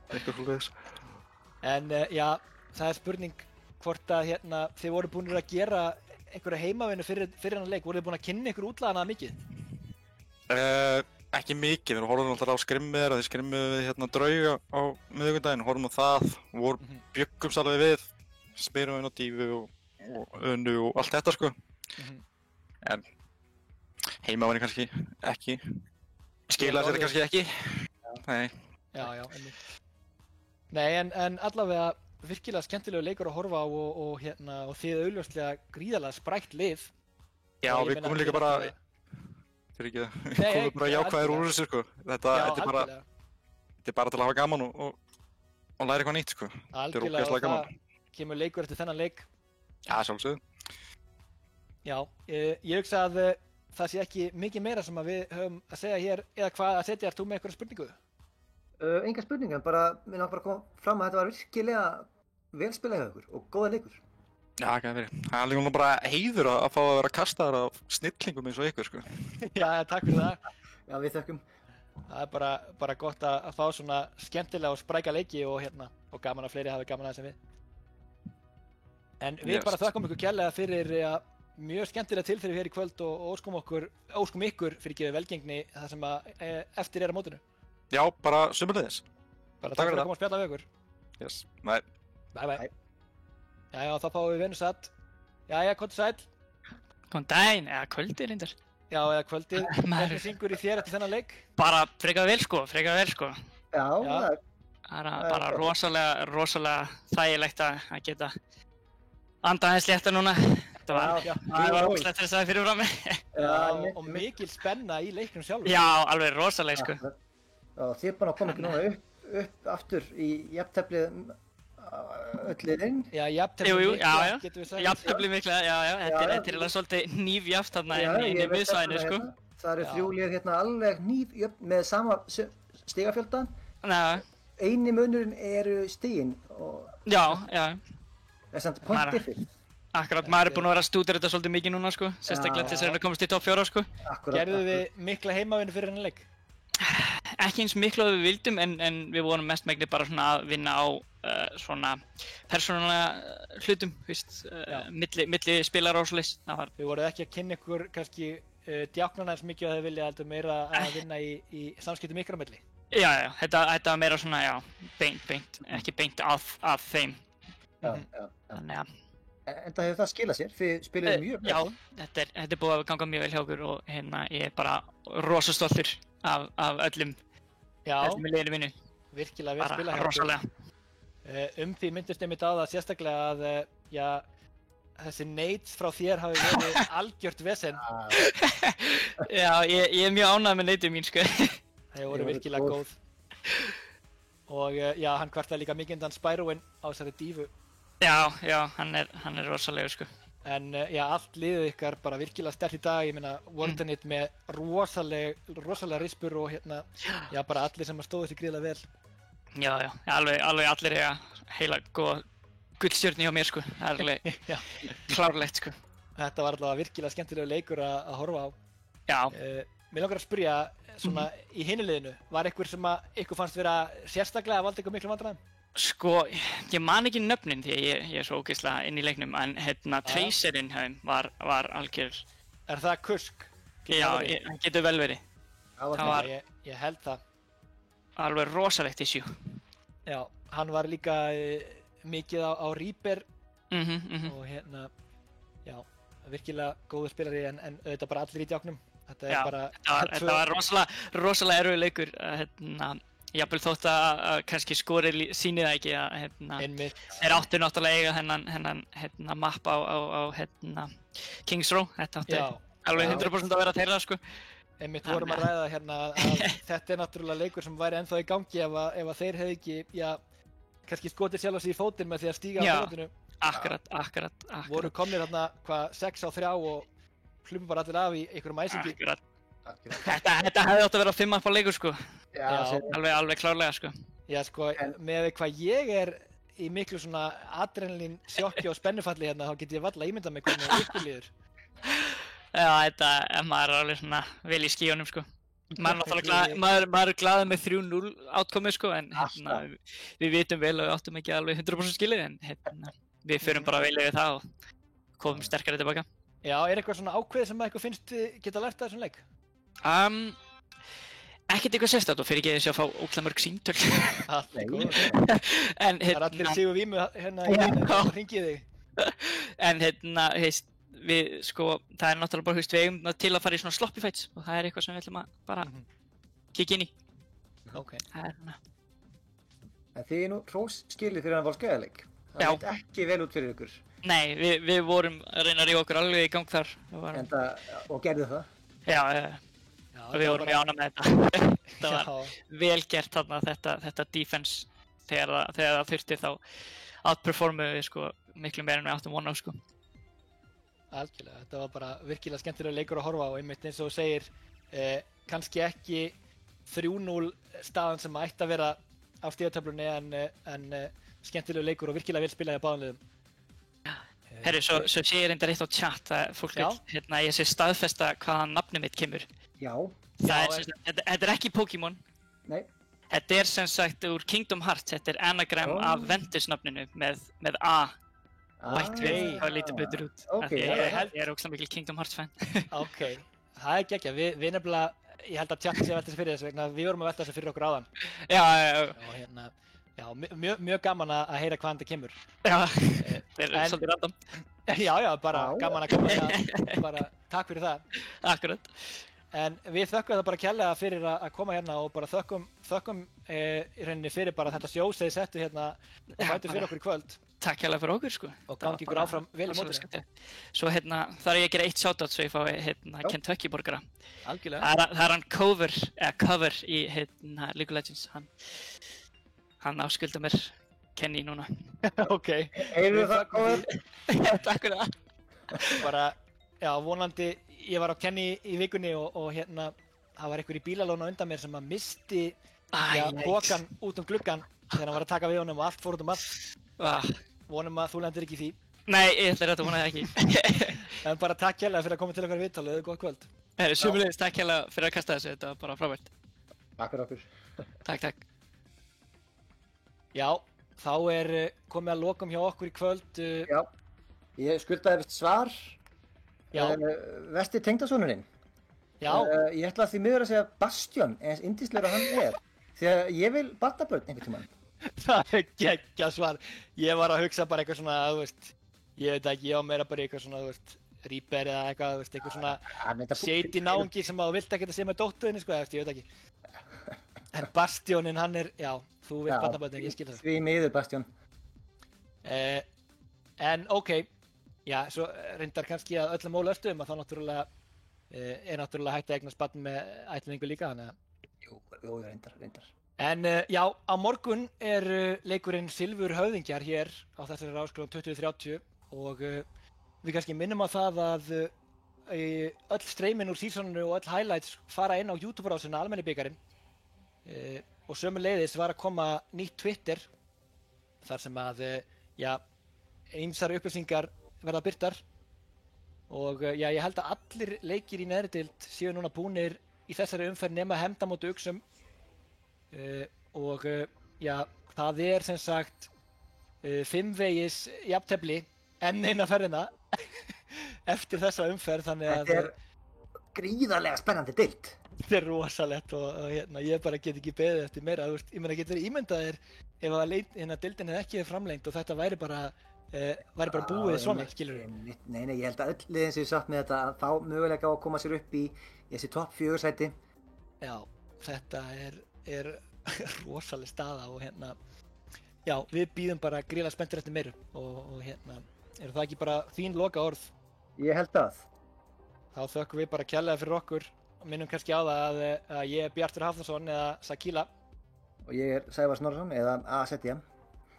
eitthvað svoleiðis. En já, það er spurning hvort að þið voru búin að gera einhverja heimavinnu fyrir hennar leik. Voruð þið búin að kynna ykkur útlagana mikið? Ekki mikið, við horfum alltaf á skrimmið þeirra, þið skrimmuðu við drauga á miðvikudaginn, horfum á það, bjöggumst alveg við, Spyrúin og Dífu og Önu og allt þetta, sko. En heimavinni kannski ekki, skilaði sér kannski ekki, nei. Já, einmitt. Nei, en allavega virkilega skemmtilegu leikur að horfa á og þið augljóslega gríðarlega sprækt lið. Já, við komum líka bara, við komum bara jákvæðir úr þessu, sko. Þetta er bara til að hafa gaman og læra eitthvað nýtt, sko. Algjörlega, og það kemur leikur eftir þennan leik. Já, sjálfsögðu. Já, ég hugsa að það sé ekki mikið meira sem að við höfum að segja hér, eða hvað að setja þú með einhverja spurningu? Enga spurningar, við náttúrulega bara koma fram að þetta var virkilega vel spilað hjá ykkur og góða leikur. Já, það gæti verið. Það er líka bara heiður að fá að vera kastaðar af snillingum eins og ykkur, sko. Já, takk fyrir það. Já, við þökkum. Það er bara gott að fá svona skemmtilega og spræka leiki og gaman að fleiri hafi gaman að það sem við. En við bara þakkum ykkur kærlega fyrir mjög skemmtilega tilþrif hér í kvöld og óskum ykkur fyrir gefið velgengni það sem eftir á mótinu. Já, bara sömuleiðis. Bara takk fyrir að koma að spjalla við ykkur. Yes, bye. Bye. Jæja, þá fáum við Venus satt. Jæja, komdu sæll. Góðan daginn, eða kvöldið reyndar. Já, eða kvöldið. Hvernig syngur í þér eftir þennan leik? Bara frekar vel, sko. Já. Það er bara rosalega þægilegt að geta andað aðeins létta núna. Það var ógeðslegt til þess að fyrir frá mig. Já, og mikil spenna í leiknum sjálfur. Já, alveg rosaleg, sko. Já, þið er bara að koma ekki núna upp aftur í jafnteflið öll liðin. Já, jafnteflið mikla, getum við sagt. Jafnteflið mikla, já. Þetta er eiginlega svolítið hnífjaft þarna inn í miðsvæðinu, sko. Það eru 3 lið alveg hnífjöfn með sama stigafjölda. Eini munurinn eru stigin. Já. Það er samt point difference. Akkurat, maður er búinn að vera að stúdera þetta svolítið mikið núna, sko. Sérstaklega til þess að komast í topp 4, sko. Gerðu þið mikla heimavinnu fyrir hennar leik? Ekki eins miklu að við vildum, en við vorum mest megni bara svona að vinna á svona persónulega hlutum, milli spilara og svoleiðis. Við voruð ekki að kynna ykkur kannski djáknarna eins mikið að þið vilja heldur meira að vinna í samskiptum ykkur á milli? Já, þetta var meira svona, beint, ekki beint að þeim. Þannig að En það hefur það skilað sér, þið spiluðu mjög vel. Já, þetta er búið að ganga mjög vel hjá okkur og ég er bara rosa stoltur af öllum í liðinu mínu. Virkilega vel spilað hjá okkur. Bara rosalega. Því myndist einmitt á það sérstaklega að þessi Nates frá þér hafi verið algjört vesen. Já, ég er mjög ánægð með Nateið mín, sko. Það voru virkilega góð. Og hann kvartaði líka mikið undan Spyrúin á þessari dífu. Já, hann er rosalegur, sko. En allt liðið ykkar bara virkilega sterkt í dag, ég meina Wardenit með rosalega rispur og bara allir sem stóðu sig gríðarlega vel. Já, alveg allir heila góða gullstjörnu hjá mér, sko. Það er alveg klárlegt, sko. Þetta var allavega virkilega skemmtilegur leikur að horfa á. Já. Mér langar að spyrja, svona í hinu liðinu, var einhver sem að ykkur fannst vera sérstaklega að valda ykkur miklu vandræðum? Sko, ég man ekki nöfnin því ég er svo ógeðslega inn í leiknum, en Tracerinn var algjör. Er það Kusk? Já, hann getur vel verið. Það var Ég held það. alveg rosalegt issue. Já, hann var líka mikið á Reaper og já, virkilega góður spilari en auðvitað bara allir í djáknum. Þetta er bara... Þetta var rosalega erfiður leikur. Jafnvel þótt að kannski skorið sýni það ekki að þeir áttu náttúrulega eiga þennan mapp á Kings Row. Þetta átti alveg 100% að vera þeirra, sko. Einmitt vorum að ræða að þetta er náttúrulega leikur sem væri ennþá í gangi ef að þeir hefði ekki, kannski skotið sjálf sig í fótinn með því að stíga á fótinu. Akkurat. Voru komnir 6-3 og hlupum bara allir af í einhverjum æsingi. Akkurat. Þetta hefði átt að vera 5 marka leikur, sko. Já, alveg klárlega, sko. Já, sko, með hvað ég er í miklu svona adrenalín sjokki og spennufalli þá get ég varla ímyndað mig hvernig ykkur líður. Já, maður er alveg svona vel í skíunum, sko. Maður er glaður með 3-0 átkomi, sko, en við vitum vel að við áttum ekki alveg 100% skilið, en við förum bara vel yfir það og komum sterkari tilbaka. Já, er eitthvað svona ákveð sem eitthvað finnst geta lært af þessum leik? Ekkert eitthvað sérstætt og fyrir ekki þessi að fá ógeðslega mörg símtöl. Það er allir Sigur Vímu í hringið þig. En það er náttúrulega bara, við eigum til að fara í svona sloppy fights og það er eitthvað sem við ætlum að bara kikka inn í. Okay. Þið er nú hrós skilið fyrir að Volskeiðarleik. Það leit ekki vel út fyrir ykkur. Nei, við vorum að reyna að rífa okkur alveg í gang þar. Og gerðu það? Já, við vorum mjög ánægð með þetta. Þetta var vel gert þarna, þetta defense, þegar það þurfti þá outperformu við, sko, miklu meira en við áttum von á, sko. Algjörlega, þetta var bara virkilega skemmtilega leikur að horfa á, einmitt eins og þú segir, kannski ekki 3-0 staðan sem ætti að vera á stigatöflunni en skemmtilega leikur og virkilega vel spilaði á báðum liðum. Herru, svo sé ég reyndar eitt á chat að fólk vil, ég sé staðfesta hvaðan nafnið mitt kemur. Já. Þetta er ekki Pokémon. Nei. Þetta er sem sagt úr Kingdom Hearts, þetta er anagram af Ventus nafninu með A. Bætt við, það lítið betur út. Ég er ógeðslega mikil Kingdom Hearts fan. Ok, það er geggjað. Við nefnilega, ég held að chat sé að velta sig fyrir þessu vegna, við vorum að velta þessu fyrir okkur áðan. Já. Já, mjög gaman að heyra hvaðan það kemur. Já, það er svolítið random. Já, bara gaman að bara takk fyrir það. Akkurat. En við þökkum það bara kærlega fyrir að koma hérna og bara þökkum í rauninni fyrir bara þetta sjó sem þið settu hérna og bættu fyrir okkur í kvöld. Takk kærlega fyrir okkur, sko. Og gangi ykkur áfram vel í mótinu. Svo þarf ég að gera eitt shoutout svo ég fái Kentucky borgara. Algjörlega. Það er hann cover í League of Legends. Hann áskulda mér Kenny núna. Ok. Heyrðu það, cover? Takk fyrir það. Bara, já, vonandi, ég var á Kenny í vikunni og það var einhver í bílalónu undan mér sem að misti pokann út gluggann þegar hann var að taka við honum og allt fór út allt. Vonum að þú lendir ekki í því. Nei, ég ætla rétt að vona það ekki. En bara takk hérlega fyrir að koma til okkar viðtal og þið gott kvöld. Sömuleiðis takk hérlega fyrir að kasta þessu, þetta var bara frábært. Takk fyrir okkur. Takk. Já, þá er komið að lokum hjá okkur í kvöld. Já, ég skuldaði vist svar. Já. Vesti tengdasonurinn. Já. Ég ætla því miður að segja Bastion, eins yndislegur hann er. Því að ég vil barnabörn einhvern tímann. Það er geggjað svar. Ég var að hugsa bara eitthvað svona, þú veist, ég veit ekki, ég var meira bara eitthvað svona, þú veist, Reaper eða eitthvað, þú veist, eitthvað svona shady náungi sem að þú vilt ekkert að segja með dóttuðinni, sko, ég veit ekki. En Bastioninn, hann er, já, þú vilt barnabörn, ég skil það. Því miður, Bastion. En ok, já, svo reyndar kannski að öllum ólöstuðum að þá náttúrulega er náttúrulega hægt að eignast barn með ættleiðingu líka, þannig að... Jú, reyndar. En já, á morgun er leikurinn Silfur höfðingjar hér á þessari ráskrón 2030 og við kannski minnum á það að öll streymin úr seasoninu og öll highlights fara inn á YouTube-rásina Almenni bikarinn og sömuleiðis var að koma nýtt Twitter þar sem að, já, ýmsar upplýsingar verða birtar og já, ég held að allir leikir í neðri deild séu núna búnir í þessari umferð nema Hemda móti Uxum og já, það sem sagt 5 vegis jafntefli enn eina ferðina eftir þessa umferð, þannig að þetta gríðarlega spennandi deild. Þetta rosalegt og hérna, ég bara get ekki beðið eftir meira, þú veist, ég meina getur ímyndaðir ef að deildin hefði ekki framlengt og þetta væri bara búið svona, skilur við. Nei, ég held að öll liðin sem satt með þetta að fá möguleika á að koma sér upp í þessi topp 4 sæti. Já, þetta er rosaleg staða og hérna, já, við bíðum bara gríðarlega spenntir eftir meiru og hérna, það ekki bara þín loka orð? Ég held að. Þá þökkum við bara kærlega fyrir okkur og minnum kannski á það að ég Bjartur Hafþórsson eða Sakila. Og ég Sævar Snorrason eða AZM.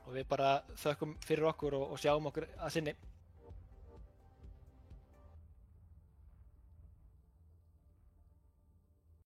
Og við bara þökkum fyrir okkur og sjáum okkur að sinni.